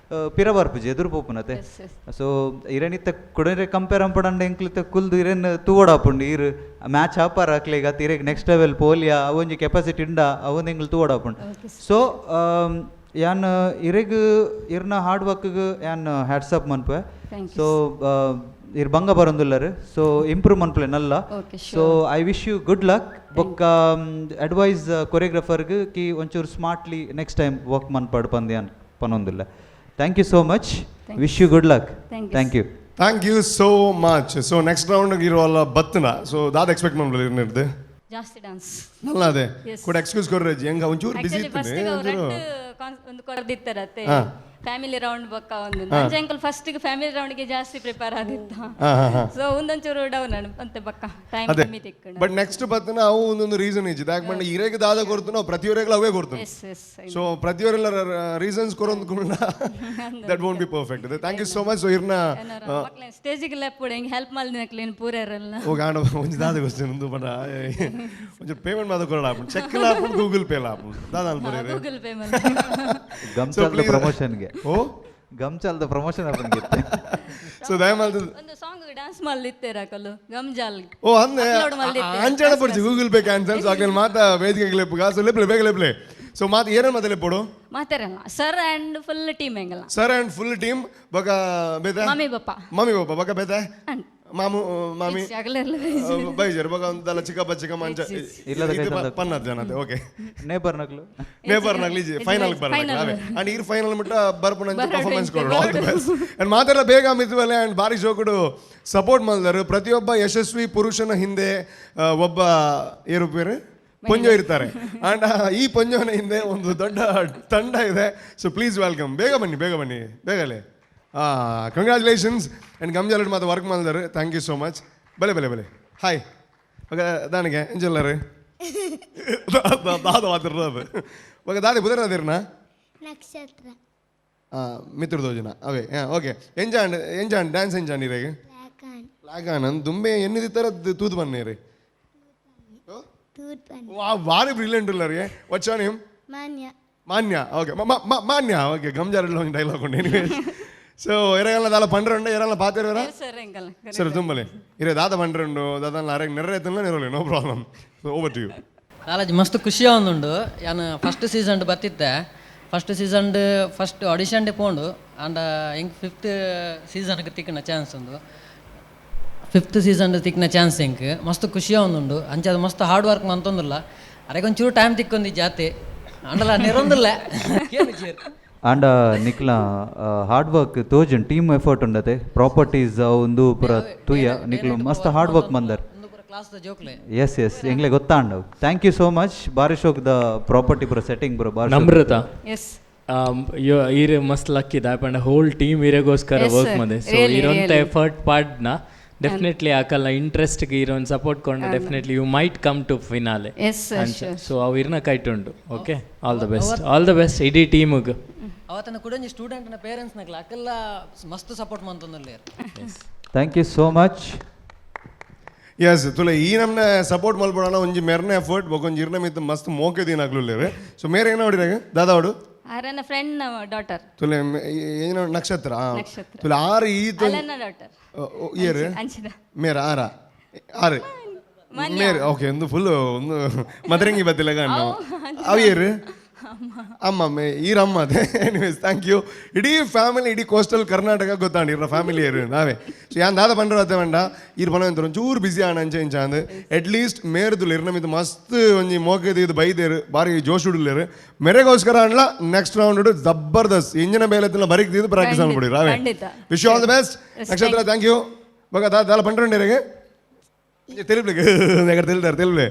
Speaker 6: ಪಿರ ಬರ್ಪುಜಿ ಎದುರು ಪೋಪುನತೆ ಸೊ ಇರೇನಿತ್ತ ಕುಡರೆ ಕಂಪೇರ್ ಅಂಪಡಂಡ ಎಂಕ್ಲಿತ್ತ ಕುಲ್ದು ಇರೇನ್ ತೂವಡಾಪುಂಡು ಈರು ಮ್ಯಾಚ್ ಹಾಪಾರ ಹಾಕ್ಲಿಗ ಇರೇಗ್ ನೆಕ್ಸ್ಟ್ ಲೆವೆಲ್ ಪೋಲಿಯಾ ಅವೊಂಜಿ ಕೆಪಾಸಿಟಿ ಉಂಡ ಅವೊಂದು ಎಂಗ್ಲು ತೂವಡಾಪುಂಡು ಸೊ ಯಾನ್ ಇರೆಗ್ ಇರ್ನ ಹಾರ್ಡ್ ವರ್ಕ್ಗೆ ಯಾನ್ ಹ್ಯಾಟ್ಸಪ್ ಮನ್ಪೆ ಸೊ ಇರ್ ಬಂಗ ಬರೊಂದುಲ್ಲರು ಸೊ ಇಂಪ್ರೂವ್ ಮನ್ಪಲೆ ನಲ್ಲ so I wish you good luck ಬೊಕ್ಕ ಅಡ್ವೈಸ್ ಕೊರಿಯೋಗ್ರಾಫರ್ಗೆ ಕಿ ಒಂಚೂರು ಸ್ಮಾರ್ಟ್ಲಿ ನೆಕ್ಸ್ಟ್ ಟೈಮ್ ವರ್ಕ್ ಮನ್ಪಡ್ ಪಂದ್ಯಾನ್ ಪನೊಂದಿಲ್ಲ thank you so much wish you good luck thank you
Speaker 3: thank you so much so next round ಇರುವಲ್ಲ ಬತ್ತನ ಸೊ ದಾದ ಎಕ್ಸ್ಪೆಕ್ಟ್ ಮಾಡ್ಬೋದು ಇರ್ನಿರ್ದು
Speaker 9: ಜಾಸ್ತಿ ಡಾನ್ಸ್
Speaker 3: ನಲ್ಲ ಅದೇ ಕೂಡ ಎಕ್ಸ್ಕ್ಯೂಸ್ ಕೊಡ್ರಿ ಹೆಂಗ ಒಂಚೂರು ಬಿಸಿ ಇತ್ತು
Speaker 9: ಒಂದು ಕೊರದಿತ್ತಾರತ್ತೆ ಫ್ಯಾಮಿಲಿ ರೌಂಡ್ ಬೊಕ್ಕ ಒಂದು ನಂಜ ಅಂಕಲ್ ಫಸ್ಟ್ ಫ್ಯಾಮಿಲಿ ರೌಂಡ್ಗೆ ಜಾಸ್ತಿ ಪ್ರಿಪೇರ್ ಆದಿತ್ತು ಸೊ ಒಂದೊಂಚೂರು ಡೌನ್ ಅಂತೆ ಬಕ್ಕ ಟೈಮ್ ಕಮ್ಮಿ ತಿಕ್ಕೊಂಡು
Speaker 3: ಬಟ್ ನೆಕ್ಸ್ಟ್ ಬತ್ತನ ಅವು ಒಂದೊಂದು ರೀಸನ್ ಇಜ್ಜಿ ಯಾಕೆ ಬಂಡ ಇರೇಗ ದಾದ ಕೊಡ್ತು ನಾವು ಪ್ರತಿಯೊರೆಗ್ಲ ಅವೇ ಕೊಡ್ತು ಸೊ ಪ್ರತಿಯೊರೆಲ್ಲ ರೀಸನ್ಸ್ ಕೊರೊಂದು ಕೂಡ that won't be perfect thank you so much so ಇರ್ನ
Speaker 9: ಸ್ಟೇಜಿಗೆ ಲೆಪ್ಪುಡು ಹೆಂಗೆ ಹೆಲ್ಪ್ ಮಾಡಿದ್ನಕ್ಲೇನು ಪೂರಲ್ಲ
Speaker 3: ಓ ಗಾಂಡ ಒಂಜಿ ದಾದ ಕ್ವಶ್ಚನ್ ಒಂದು ಬಡ ಒಂಚೂರು ಪೇಮೆಂಟ್ ಮಾದ ಕೊರಡ ಆಪುಂಡು ಚೆಕ್ ಲಾಪುಂಡು ಗೂಗಲ್ ಪೇ ಲಾಪುಂಡು ದಾದ ಅನ್ಪರೇರೆ
Speaker 9: ಗೂಗಲ್ ಪೇ ಮಾಡಿ
Speaker 6: ಗಮ್ಚಾಲ್ದ ಪ್ರಮೋಷನ್ಗೆ
Speaker 3: ಓ
Speaker 6: ಗಮ್ಚಾಲ್ದ ಪ್ರಮೋಷನ್ ಅಪ್ಪನಿಗೆ
Speaker 3: ಸೊ ದಯಮಾಡಿ
Speaker 9: ಒಂದು ಸಾಂಗ್ ಡ್ಯಾನ್ಸ್ ಮಾಡ್ಲಿತ್ತೇರ ಕಲ್ಲು ಗಮ್ಜಾಲ್
Speaker 3: ಓ ಅಂದೆ ಅಂಚಣ ಪಡ್ಚಿ ಗೂಗಲ್ ಪೇ ಕ್ಯಾನ್ಸಲ್ ಸೊ ಆಗಲಿ ಮಾತ ವೇದಿಕೆಗೆ ಲೆಪ್ಪುಗ ಸೊ ಲೆಪ್ಲೆ ಬೇಗ ಲೆಪ್ಲೆ ಸೊ ಮಾತು ಏನೇನು ಮಾತ ಲೆಪ್ಪೋಡು
Speaker 9: ಮಾತಾರಲ್ಲ ಸರ್ ಆ್ಯಂಡ್ ಫುಲ್ ಟೀಮ್ ಹೆಂಗಲ್ಲ
Speaker 3: ಸರ್ ಆ್ಯಂಡ್ ಫುಲ್ ಟೀಮ್ ಬಗ ಬೇತೆ
Speaker 9: ಮಮ್ಮಿ ಬಪ್ಪ
Speaker 3: ಬಗ ಬೇತೆ ಮಾಮು ಮಾಮಿ ಬೈಜರ್ ಬಗ ಒಂದಲ್ಲ ಚಿಕ್ಕಪ್ಪ ಚಿಕ್ಕಮ್ಮ ಅಂಚ ಪನ್ನತ್ತು ಜನತೆ ಓಕೆ ನೇಬರ್ ನಗ್ಲಿ ಫೈನಲ್ ಬರ್ಬೇಕು ಅಂಡ್ ಈರ್ ಫೈನಲ್ ಮುಟ್ಟ ಬರ್ಪುಣ ಪರ್ಫಾರ್ಮೆನ್ಸ್ ಕೊಡು ಆಲ್ ದಿ ಬೆಸ್ಟ್ ಅಂಡ್ ಮಾತೆಲ್ಲ ಬೇಗ ಮಿತ್ವಲೆ ಅಂಡ್ ಬಾರಿ ಶೋಕುಡು ಸಪೋರ್ಟ್ ಮಾಡಿದರು ಪ್ರತಿಯೊಬ್ಬ ಯಶಸ್ವಿ ಪುರುಷನ ಹಿಂದೆ ಒಬ್ಬ ಏರು ಪೇರು ಪೊಂಜೋ ಇರ್ತಾರೆ ಅಂಡ್ ಈ ಪೊಂಜೋನ ಹಿಂದೆ ಒಂದು ದೊಡ್ಡ ತಂಡ ಇದೆ ಸೊ ಪ್ಲೀಸ್ ವೆಲ್ಕಮ್ ಬೇಗ ಬನ್ನಿ ಬೇಗಲೇ ಕಂಗ್ರ್ಯಾಚುಲೇಷನ್ಸ್ ಆ್ಯಂಡ್ ಗಮ್ಜಾಲಡ್ ಮಾತು ವರ್ಕ್ ಮಾಡಿದಾರೆ ಥ್ಯಾಂಕ್ ಯು ಸೋ ಮಚ್ ಬಲೆ ಹಾಯ್ ಓಕೆ ದಾನಿಗೆ ಎಂಜಲ್ಲರು ದಾದ ಮಾತಿರೋದು ಓಕೆ ದಾದಿ ಬುಧರದಿರ್ನ
Speaker 8: ನಕ್ಷತ್ರ
Speaker 3: ಮಿತ್ರದೋ ಜನ ಅವೇ ಓಕೆ ಎಂಜಾಂಡ್ ಡ್ಯಾನ್ಸ್ ಎಂಜಾಂಡ್ ಇರೇಗೆ ಲಾಗಾನಂದ್ ದುಂಬೆ ಎನ್ನಿದಿತ್ತರ ತೂತು ಬನ್ನೇರಿ ಭಾರಿ ಬ್ರಿಲಿಯಂಟ್ ಇಲ್ಲರಿಗೆ ವಾಟ್ಸ್ ಯುವರ್ ನೇಮ್ ಮಾನ್ಯ ಓಕೆ ಮಾನ್ಯ ಓಕೆ ಗಮ್ಜಾಲಡ್లో ಒಂದು ಡೈಲಾಗ್ ಉಂಟು ಎನಿವೇ సో ఇరగల దాల పండ్రండు ఇరగల పాతేరా సరే తుంబలే ఇరే దాద పండ్రండు దాదాపు అరగ నెర్రైతుందో నెరవలే no problem so over to you
Speaker 10: college ಮಸ್ತ್ ಖುಷಿ ಆವೊಂದುಂಡು ಯಾನು ಫಸ್ಟ್ ಸೀಸನ್ ಬತ್ತಿದ್ದೆ ಫಸ್ಟ್ ಸೀಸನ್ ಫಸ್ಟ್ ಆಡಿಷನ್ ಪೋಂಡು ಅಂಡ ಹೆಂಗೆ ಫಿಫ್ತ್ ಸೀಸನ್ಗೆ ತಿಕ್ಕಿನ ಚಾನ್ಸ್ ಉಂಡು ಫಿಫ್ತ್ ಸೀಸನ್ ತಿಕ್ಕಿನ ಚಾನ್ಸ್ ಹೆಂಗೆ ಮಸ್ತ್ ಖುಷಿ ಆವೊಂದುಂಡು ಅಂಚೆ ಅದು ಮಸ್ತ್ ಹಾರ್ಡ್ ವರ್ಕ್ ಮಂತೊಂದಿಲ್ಲ ಅರೆಗೊಂಚೂರು ಟೈಮ್ ತಿಕ್ಕೊಂಡಿ ಜಾತಿ ಅಂಡಲ್ಲ ನೆರೊಂದಿಲ್ಲ
Speaker 6: ಆಂಡ ನಿಕ್ಲ ಹಾರ್ಡ್ ವರ್ಕ್ ತೋಜನ್ ಟೀಮ್ ಎಫರ್ಟ್ ಉಂಡತೆ ಪ್ರಾಪರ್ಟೀಸ್ ಒಂದು ಪೂರ ತುಯ್ಯ ನಿಕ್ಲ ಮಸ್ತ್ ಹಾರ್ಡ್ ವರ್ಕ್ ಮಂದರ್ ಎಸ್ ಎಂಗ್ಲೆ ಗೊತ್ತಾಂಡು ಥ್ಯಾಂಕ್ ಯು ಸೋ ಮಚ್ ಬಾರಿ ಶೋಕ್ ದ ಪ್ರಾಪರ್ಟಿ ಪೂರ ಸೆಟ್ಟಿಂಗ್ ಪೂರ ಬಾರಿ
Speaker 5: ನಮ್ರತಾ ಈರೆ ಮಸ್ತ್ ಲಕ್ಕಿ ದಾಪಂಡ ಹೋಲ್ ಟೀಮ್ ಇರೆಗೋಸ್ಕರ ವರ್ಕ್ ಮಾಡಿದೆ ಸೊ ಇರೋಂಥ ಎಫರ್ಟ್ ಪಾಡ್ನ ಡೆಫಿನೆಟ್ಲಿ ಆಕಲ್ಲ ಇಂಟ್ರೆಸ್ಟ್ಗೆ ಇರೋನ್ ಸಪೋರ್ಟ್ ಕೊಂಡು definitely you might come to finale so ಅವು ಇರ್ನ ಕೈಟುಂಡು ಓಕೆ ಆಲ್ ದ ಬೆಸ್ಟ್ ಇಡೀ ಟೀಮ್ಗೆ
Speaker 10: ಅವತ್ತನ ಕೂಡ ಸ್ಟೂಡೆಂಟ್ನ ಪೇರೆಂಟ್ಸ್ನಾಗಲ್ಲ ಅಕ್ಕೆಲ್ಲ ಮಸ್ತ್ ಸಪೋರ್ಟ್ ಮಂತಂದಲ್ಲಿ
Speaker 6: ಥ್ಯಾಂಕ್ ಯು ಸೋ ಮಚ್
Speaker 3: यस तुला ಈ ನಮ್ನೆ ಸಪೋರ್ಟ್ ಮಲ್ಬೋಣ ಒಂಜಿ ಮೆರ್ನೆ ಎಫರ್ಟ್ ಬೊಕೊಂಜಿ ಇರ್ನ ಮಿತ್ ಮಸ್ತ್ ಮೋಕೆ ದಿನ ಆಗ್ಲುಲ್ಲೇರೆ ಸೊ ಮೇರೆ ಏನ ಹೊಡಿರಾಗ ದಾದಾ ಹೊಡು
Speaker 9: ಆರನ ಫ್ರೆಂಡ್ ಡಾಟರ್
Speaker 3: ತುಲೆ ಏನೋ ನಕ್ಷತ್ರ
Speaker 9: ನಕ್ಷತ್ರ.
Speaker 3: ತುಲೆ ಆರು ಈ
Speaker 9: ಅಲನ ಡಾಟರ್
Speaker 3: ಇಯರ್
Speaker 9: ಅಂಚಿನ
Speaker 3: ಮೇರ ಆರು ಮೇರೆ ಓಕೆ ಒಂದು ಫುಲ್ ಒಂದು ಮದರಂಗಿ ಬತ್ತಿಲ್ಲ ಗಣ್ಣು ಅವು ಇಯರ್ ಅಮ್ಮ ಈರಮ್ಮ ಅದೇ ಎನಿವೇಸ್ ಥ್ಯಾಂಕ್ ಯು ಇಡೀ ಫ್ಯಾಮಿಲಿ ಇಡೀ ಕೋಸ್ಟಲ್ ಕರ್ನಾಟಕ ಗೊತ್ತಾಂಡು ಇರ ಫ್ಯಾಮಿಲಿ ಇರು ನಾವೇ ಸೊ ಯಾನ್ ದಾದ ಪಂಡ್ರ ಅತ್ತೆ ಮಂಡ ಇರ್ ಪನ ಅಂತ ಒಂಚೂರು ಬಿಸಿ ಆಣ ಅಂಚೆ ಇಂಚ ಅಂದ್ ಅಟ್ಲೀಸ್ಟ್ ಮೇರ್ದುಲ್ ಇರ್ನ ಇದು ಮಸ್ತ್ ಒಂಜಿ ಮೋಕೆದು ಇದು ಬೈದೇರು ಬಾರಿ ಜೋಶ್ ಉಡ್ಲೇರು ಮೆರೆಗೋಸ್ಕರ ಅನ್ಲ ನೆಕ್ಸ್ಟ್ ರೌಂಡ್ ಜಬರ್ದಸ್ತ್ ಇಂಜಿನ ಬೇಲೆತ್ತಿನ ಬರೀಕ್ ತೀದು ಪ್ರಾಕ್ಟೀಸ್ ಮಾಡ್ಬಿಡಿ ರಾವೇ wish you all the best Nakshatra thank you ಬಗ ದಾದ ಪಂಡ್ರಂಡಿರಿಗೆ తెలుపులే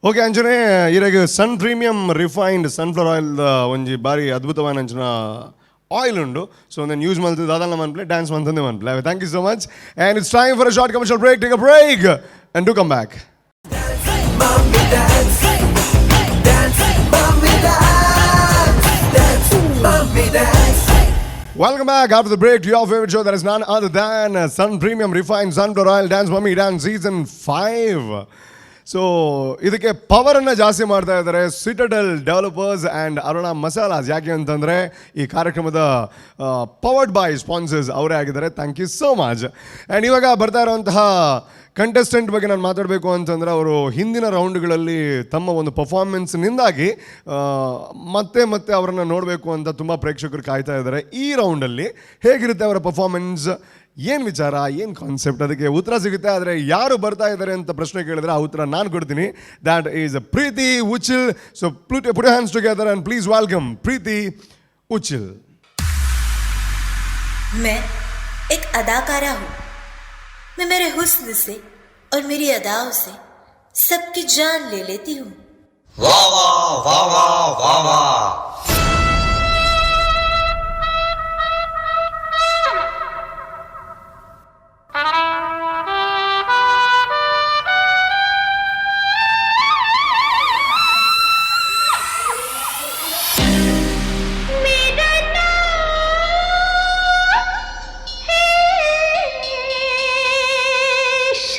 Speaker 3: ಓಕೆ ಅಂಚನೆ ಇರಾಗ Sun premium refined sunflower oil ಒಂಜಿ ಬಾರಿ ಅದ್ಭುತವಾದ ಅಂಚಿನ ಆಯಿಲ್ ಉಂಡು ಸೊ ನಾನು ಯೂಸ್ ಮಾಡ್ತಿದ್ದೆ ದಾದಲ್ಲ ಮನ್ಪ್ಲೆ ಡ್ಯಾನ್ಸ್ ಮಾಡ್ತಂದೆ ಮನ್ಪ್ಲೆ thank you so much and it's time for a short commercial break take a break and do come back
Speaker 2: Mommy dance, dance, mommy dance, dance, mommy dance.
Speaker 3: Welcome back after the break to your favorite show that is none other than Sun Premium Refined Sunflower Oil Dance Mummy Dance Season 5. So ಇದಕ್ಕೆ ಪವರನ್ನು ಜಾಸ್ತಿ ಮಾಡ್ತಾ ಇದ್ದಾರೆ Citadel developers and Aruna Masalas. ಯಾಕೆ ಅಂತಂದರೆ ಈ ಕಾರ್ಯಕ್ರಮದ powered by sponsors ಅವರೇ ಆಗಿದ್ದಾರೆ. Thank you so much. And ಇವಾಗ ಬರ್ತಾ ಇರೋಂತಹ ಕಂಟೆಸ್ಟೆಂಟ್ ಬಗ್ಗೆ ನಾನು ಮಾತಾಡಬೇಕು ಅಂತಂದರೆ ಅವರು ಹಿಂದಿನ ರೌಂಡ್ಗಳಲ್ಲಿ ತಮ್ಮ ಒಂದು ಪರ್ಫಾರ್ಮೆನ್ಸ್ನಿಂದಾಗಿ ಮತ್ತೆ ಮತ್ತೆ ಅವರನ್ನು ನೋಡಬೇಕು ಅಂತ ತುಂಬ ಪ್ರೇಕ್ಷಕರು ಕಾಯ್ತಾ ಇದ್ದಾರೆ. ಈ ರೌಂಡಲ್ಲಿ ಹೇಗಿರುತ್ತೆ ಅವರ ಪರ್ಫಾರ್ಮೆನ್ಸ್, ಏನು ವಿಚಾರ, ಏನು ಕಾನ್ಸೆಪ್ಟ್, ಅದಕ್ಕೆ ಉತ್ತರ ಸಿಗುತ್ತೆ. ಆದರೆ ಯಾರು ಬರ್ತಾ ಇದ್ದಾರೆ ಅಂತ ಪ್ರಶ್ನೆ ಕೇಳಿದ್ರೆ ಆ ಉತ್ತರ ನಾನು ಕೊಡ್ತೀನಿ. That is Preethi Uchil. So put your hands together and please welcome Preethi Uchil.
Speaker 11: मैं एक अदाकारा हूँ. मैं मेरे हुस्न से और मेरी अदाओं से सबकी जान ले लेती हूँ.
Speaker 12: वाह वाह वाह वाह वाह वाह.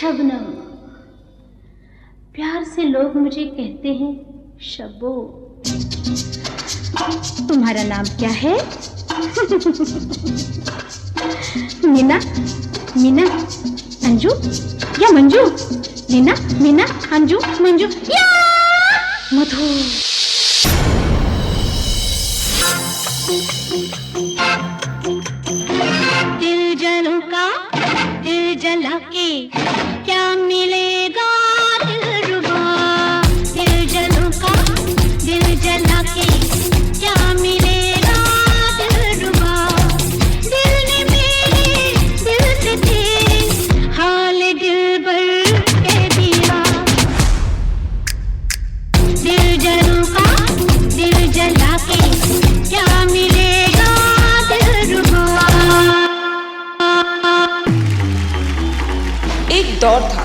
Speaker 8: शबनम, प्यार से लोग मुझे कहते हैं शबो. तुम्हारा नाम क्या है? मीना, मीना, अंजू या मंजू? मीना, मीना, अंजू, मंजू या मधु. दिल जनों का दिल जला के क्या मिलेगा दिलरुबा. दिल जनों का दिल जला के क्या मिलेगा दिलरुबा. दिल ने मेरे दिल से तेरे हाल दिलबर कह दिया. दिल जनों का दिल जला के क्या मिलेगा दिलरुबा.
Speaker 13: एक दौर था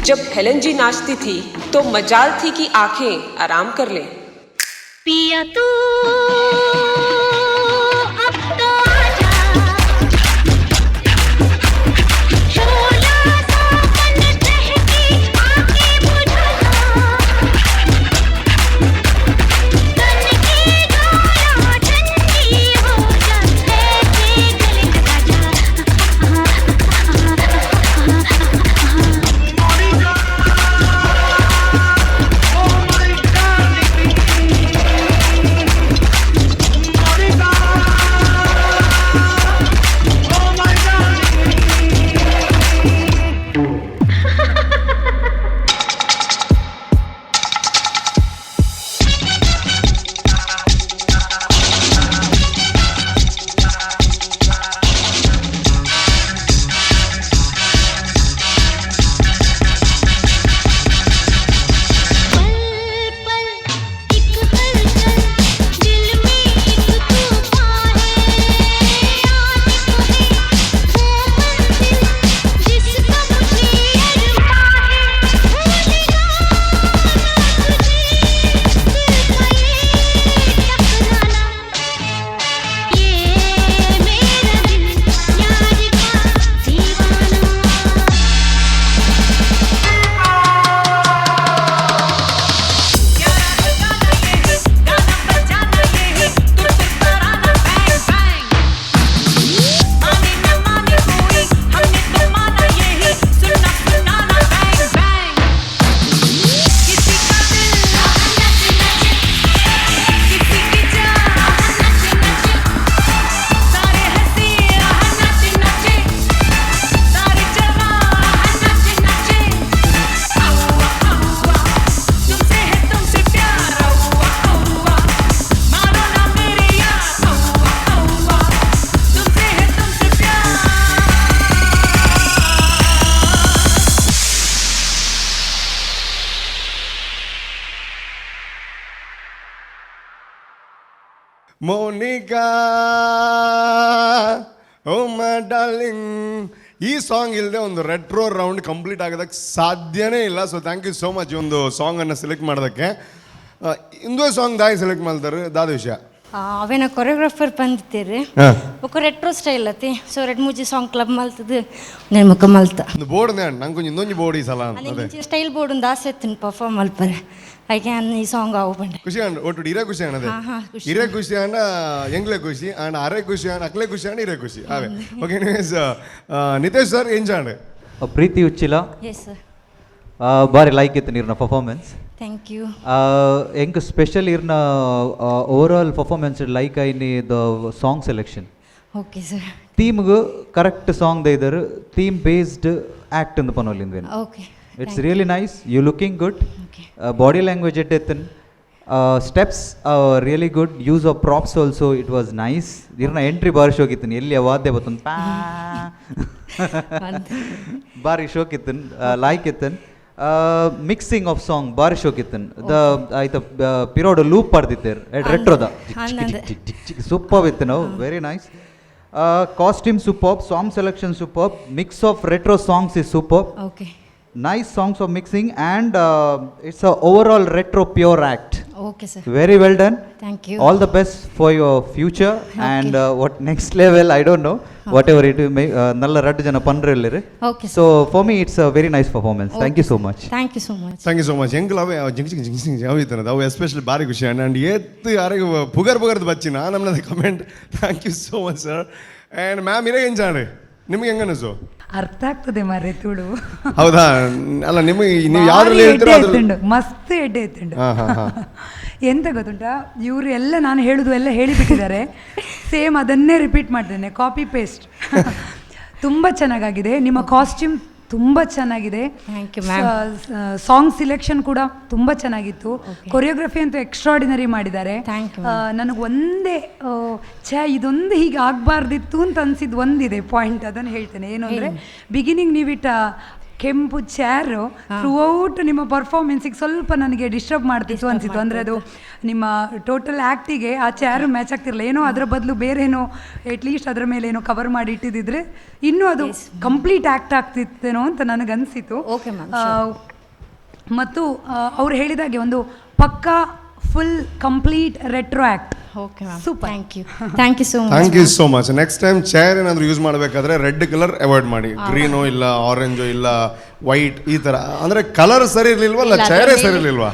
Speaker 13: जब हेलन जी नाचती थी तो मजाल थी कि आंखें आराम कर लें.
Speaker 8: पिया तू अब तो आजा. शोला सा मन बहकी आंखें बुझा ला. तन की ज्वाला ठंडी हो जा. ऐसे गले लगा जा.
Speaker 3: Monica oh my darling. ಈ ಸಾಂಗ್ ಇಲ್ಲದೆ ಒಂದು ರೆಟ್ರೋ ರೌಂಡ್ ಕಂಪ್ಲೀಟ್ ಆಗೋದಕ್ಕೆ ಸಾಧ್ಯನೇ ಇಲ್ಲ. So thank you so much ಈ ಒಂದು ಸಾಂಗನ್ನು ಸೆಲೆಕ್ಟ್ ಮಾಡೋದಕ್ಕೆ. ಇಂದೋ ಸಾಂಗ್ ದಾಯಿ ಸೆಲೆಕ್ಟ್ ಮಾಡ್ತಾರೆ ದಾದ ವಿಷಯ
Speaker 14: ಅವೇನ ಕೊರಿಯೋಗ್ರಾಫರ್ ಬಂದಿತ್ತೀರಿ ఒక రెట్రో స్టైల్ అతి సో రెడ్ మూజీ సాంగ్ క్లబ్ మల్తది నేను ముక్క మల్త
Speaker 3: ಒಂದು ಬೋರ್ಡ್ ನಂಗೆ ಕೊಂಚ ಇನ್ನೊಂದು ಬೋರ್ಡ್ ಈ ಸಲ
Speaker 14: ಅದೇ ಸ್ಟೈಲ್ ಬೋರ್ಡ್ ಒಂದು ಆಸೆ ಇತ್ತು ಪರ್ಫಾರ್ಮ್ ಮಲ್ಪರೆ ಐ ಕ್ಯಾನ್ ಈ ಸಾಂಗ್ ಆವು ಬಂಡೆ
Speaker 3: ಖುಷಿ ಅಂಡ್ ಒಟ್ಟು ಇರೇ ಖುಷಿ ಅನ್ನದೆ ಇರೇ ಖುಷಿ ಅಣ್ಣ ಎಂಗ್ಲೆ ಖುಷಿ ಅಂಡ್ ಅರೆ ಖುಷಿ ಅಣ್ಣ ಅಕ್ಲೆ ಖುಷಿ ಅಣ್ಣ ಇರೇ ಖುಷಿ ಅವೇ ಓಕೆ ಎನಿವೇಸ್ ನಿತೇಶ್ ಸರ್ ಏನ್ ಜಾಂಡೆ
Speaker 6: ಪ್ರೀತಿ ಉಚ್ಚಿಲ
Speaker 14: ಎಸ್ ಸರ್
Speaker 6: ಬಾರಿ ಲೈಕ್ ಇತ್ತು ನೀರಿನ ಪರ್ಫಾರ್ಮೆನ್ಸ್.
Speaker 14: Thank you.
Speaker 6: ಎಂಕ್ ಸ್ಪೆಷಲ್ ಇರ್ನ ಓವರಾಲ್ ಪರ್ಫಾರ್ಮೆನ್ಸ್ ಲೈಕ್ ಐನಿ the song selection.
Speaker 14: Okay sir.
Speaker 6: ಥೀಮ್ಗೆ ಕರೆಕ್ಟ್ ಸಾಂಗ್ ದೈದರು ಥೀಮ್ ಬೇಸ್ಡ್ ಆ್ಯಕ್ಟ್ ಅಂದು ಪನೋಲಿಂದ.
Speaker 14: Okay.
Speaker 6: It's really nice. You looking good. Body language ಎಟ್ಟೆತ್ತನ್. Steps really good. Use of props also it was nice. ಇರ್ನ entry ಬಾರಿ ಶೋಕಿತ್ತನ್ ಎಲ್ಲಿ ವಾದ್ಯ ಬತ್ತನ್ ಪ್ಯಾ ಬಾರಿ ಶೋಕಿತ್ತನ್ ಲೈಕ್ ಇತ್ತನ್. ಮಿಕ್ಸಿಂಗ್ ಆಫ್ ಸಾಂಗ್ ಬಾರಿ ಶೋಕಿತ್ತನ್. ದ ಆಯ್ತ ಪಿರೋಡ್ ಲೂಪ್ ಪಡ್ದಿತ್ತೇರ್ ರೆಟ್ರೋದ ಸೂಪರ್ ಇತ್ತು ನಾವು very nice. Costume super, song selection super, mix of retro songs is super.
Speaker 14: Okay.
Speaker 6: Nice songs of mixing and it's a overall retro pure act.
Speaker 14: Okay sir.
Speaker 6: Very well done.
Speaker 14: Thank you.
Speaker 6: All the best for your future. Okay. And what next level I don't know. Okay. Whatever it may nalla raddu jana pandre illire.
Speaker 14: Okay.
Speaker 6: So for me it's a very nice performance. Okay. Thank you so much.
Speaker 14: Thank you so much.
Speaker 3: Thank you so much. ಎಂಗ್ಲವೆ ಜಿಂಗ್ ಯಾವಿತನ ಅವು especially ಬಾರಿ ಖುಷಿ and ಎತ್ತು ಯಾರಿಗೆ ಪುಗರ್ದು ಬಚ್ಚಿನ ನಮ್ಮನ್ನ comment. Thank you so much sir. And ma'am ಇರೇ ಏನು ಜಾಣೆ ನಿಮ್ಗೆ ಹೆಂಗ ಅನಿಸು?
Speaker 4: ಅರ್ಥ ಆಗ್ತದೆ ಮಾರೆ ತುಳು.
Speaker 3: ಹೌದಾ? ಅಲ್ಲ ನಿಮಗೆ ನೀವು ಯಾವ್ದ್ರಲ್ಲಿ ಹೇಳ್ತೀರೋ
Speaker 4: ಎತ್ತುಂಡು ಮಸ್ತ್ ಎಡ್ಡೆ ಎತ್ತುಂಡು. ಎಂತ ಗೊತ್ತುಂಟಾ, ಇವರು ಎಲ್ಲ ನಾನು ಹೇಳುದು ಎಲ್ಲ ಹೇಳಿಬಿಟ್ಟಿದ್ದಾರೆ. ಸೇಮ್ ಅದನ್ನೇ ರಿಪೀಟ್ ಮಾಡ್ತೇನೆ, ಕಾಪಿ ಪೇಸ್ಟ್. ತುಂಬ ಚೆನ್ನಾಗಿದೆ. ನಿಮ್ಮ ಕಾಸ್ಟ್ಯೂಮ್ ತುಂಬ ಚೆನ್ನಾಗಿದೆ. ಸಾಂಗ್ ಸಿಲೆಕ್ಷನ್ ಕೂಡ ತುಂಬ ಚೆನ್ನಾಗಿತ್ತು. ಕೊರಿಯೋಗ್ರಫಿ ಅಂತೂ ಎಕ್ಸ್ಟ್ರಾಡಿನರಿ ಮಾಡಿದ್ದಾರೆ. ನನಗೆ ಒಂದೇ ಇದೊಂದು ಹೀಗೆ ಆಗಬಾರ್ದಿತ್ತು ಅಂತ ಅನಿಸಿದ್ದು ಒಂದಿದೆ ಪಾಯಿಂಟ್, ಅದನ್ನು ಹೇಳ್ತೇನೆ. ಏನು ಅಂದರೆ ಬಿಗಿನಿಂಗ್ ನೀವಿಟ್ಟ ಕೆಂಪು ಚೇರು ಥ್ರೂ ಔಟ್ ನಿಮ್ಮ ಪರ್ಫಾರ್ಮೆನ್ಸಿಗೆ ಸ್ವಲ್ಪ ನನಗೆ ಡಿಸ್ಟರ್ಬ್ ಮಾಡ್ತಿತ್ತು ಅನಿಸಿತ್ತು. ಅಂದರೆ ಅದು ನಿಮ್ಮ ಟೋಟಲ್ ಆ್ಯಕ್ಟಿಗೆ ಆ ಚೇರು ಮ್ಯಾಚ್ ಆಗ್ತಿರಲಿಲ್ಲ. ಏನೋ ಅದರ ಬದಲು ಬೇರೇನೋ ಅಟ್ಲೀಸ್ಟ್ ಅದರ ಮೇಲೆ ಏನೋ ಕವರ್ ಮಾಡಿ ಇಟ್ಟಿದ್ದಿದ್ರೆ ಇನ್ನೂ ಅದು ಕಂಪ್ಲೀಟ್ ಆ್ಯಕ್ಟ್ ಆಗ್ತಿತ್ತೇನೋ ಅಂತ ನನಗನ್ಸಿತ್ತು. ಮತ್ತು ಅವ್ರು ಹೇಳಿದಾಗೆ ಒಂದು ಪಕ್ಕಾ full complete retro act.
Speaker 14: Okay ma'am. Super. Thank you. Thank you so much.
Speaker 3: Thank you so much. Next time chair ಏನಾದರೂ ಯೂಸ್ ಮಾಡಬೇಕಾದ್ರೆ ರೆಡ್ ಕಲರ್ ಅವಾಯ್ಡ್ ಮಾಡಿ. ಗ್ರೀನೋ ಇಲ್ಲ ಆರೆಂಜೋ ಇಲ್ಲ ವೈಟ್ ಈ ಥರ. ಅಂದರೆ ಕಲರ್ ಸರಿ ಇರಲಿಲ್ವಾ ಅಲ್ಲ ಚೇರೇ ಸರಿ ಇರಲಿಲ್ವಾ?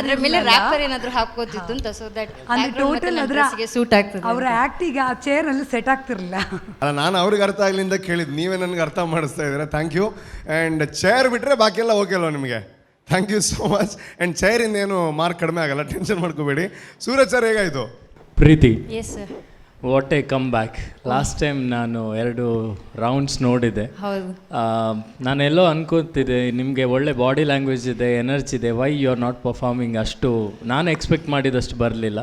Speaker 14: ಅದರ ಮೇಲೆ ರ್ಯಾಪರ್ ಏನಾದರೂ ಹಾಕೋತಿದ್ದು ಅಂತ, ಸೊ ದಟ್
Speaker 4: ಅಂದ್ರೆ ಟೋಟಲ್ ಅದರ
Speaker 14: ಸೂಟ್ ಆಗ್ತದೆ.
Speaker 4: ಅವರ ಆ್ಯಕ್ಟಿಗೆ ಆ ಚೇರಲ್ಲಿ ಸೆಟ್ ಆಗ್ತಿರಲಿಲ್ಲ.
Speaker 3: ಅಲ್ಲ ನಾನು ಅವ್ರಿಗೆ ಅರ್ಥ ಆಗಲಿಂದ ಕೇಳಿದ್ದು, ನೀವೇ ನನಗೆ ಅರ್ಥ ಮಾಡಿಸ್ತಾ ಇದ್ದೀರಾ. Thank you. ಆ್ಯಂಡ್ ಚೇರ್ ಬಿಟ್ಟರೆ ಬಾಕಿ ಎಲ್ಲ ಓಕೆ ಅಲ್ವಾ ನಿಮಗೆ? Thank you so much. And ಚೇರಿಂದ ಏನು ಮಾರ್ಕ್ ಕಡಿಮೆ ಆಗಲ್ಲ, ಟೆನ್ಷನ್ ಮಾಡ್ಕೋಬೇಡಿ. ಸೂರಜ್ ಸರ್ ಹೇಗಾಯಿತು?
Speaker 5: Preethi,
Speaker 14: yes sir.
Speaker 5: What a comeback. Last time ನಾನು 2 ರೌಂಡ್ಸ್ ನೋಡಿದೆ. ನಾನೆಲ್ಲೋ ಅನ್ಕೋತಿದ್ದೆ ನಿಮಗೆ ಒಳ್ಳೆ ಬಾಡಿ ಲ್ಯಾಂಗ್ವೇಜ್ ಇದೆ, ಎನರ್ಜಿ ಇದೆ, why you are not performing. ಅಷ್ಟು ನಾನು ಎಕ್ಸ್ಪೆಕ್ಟ್ ಮಾಡಿದಷ್ಟು ಬರಲಿಲ್ಲ.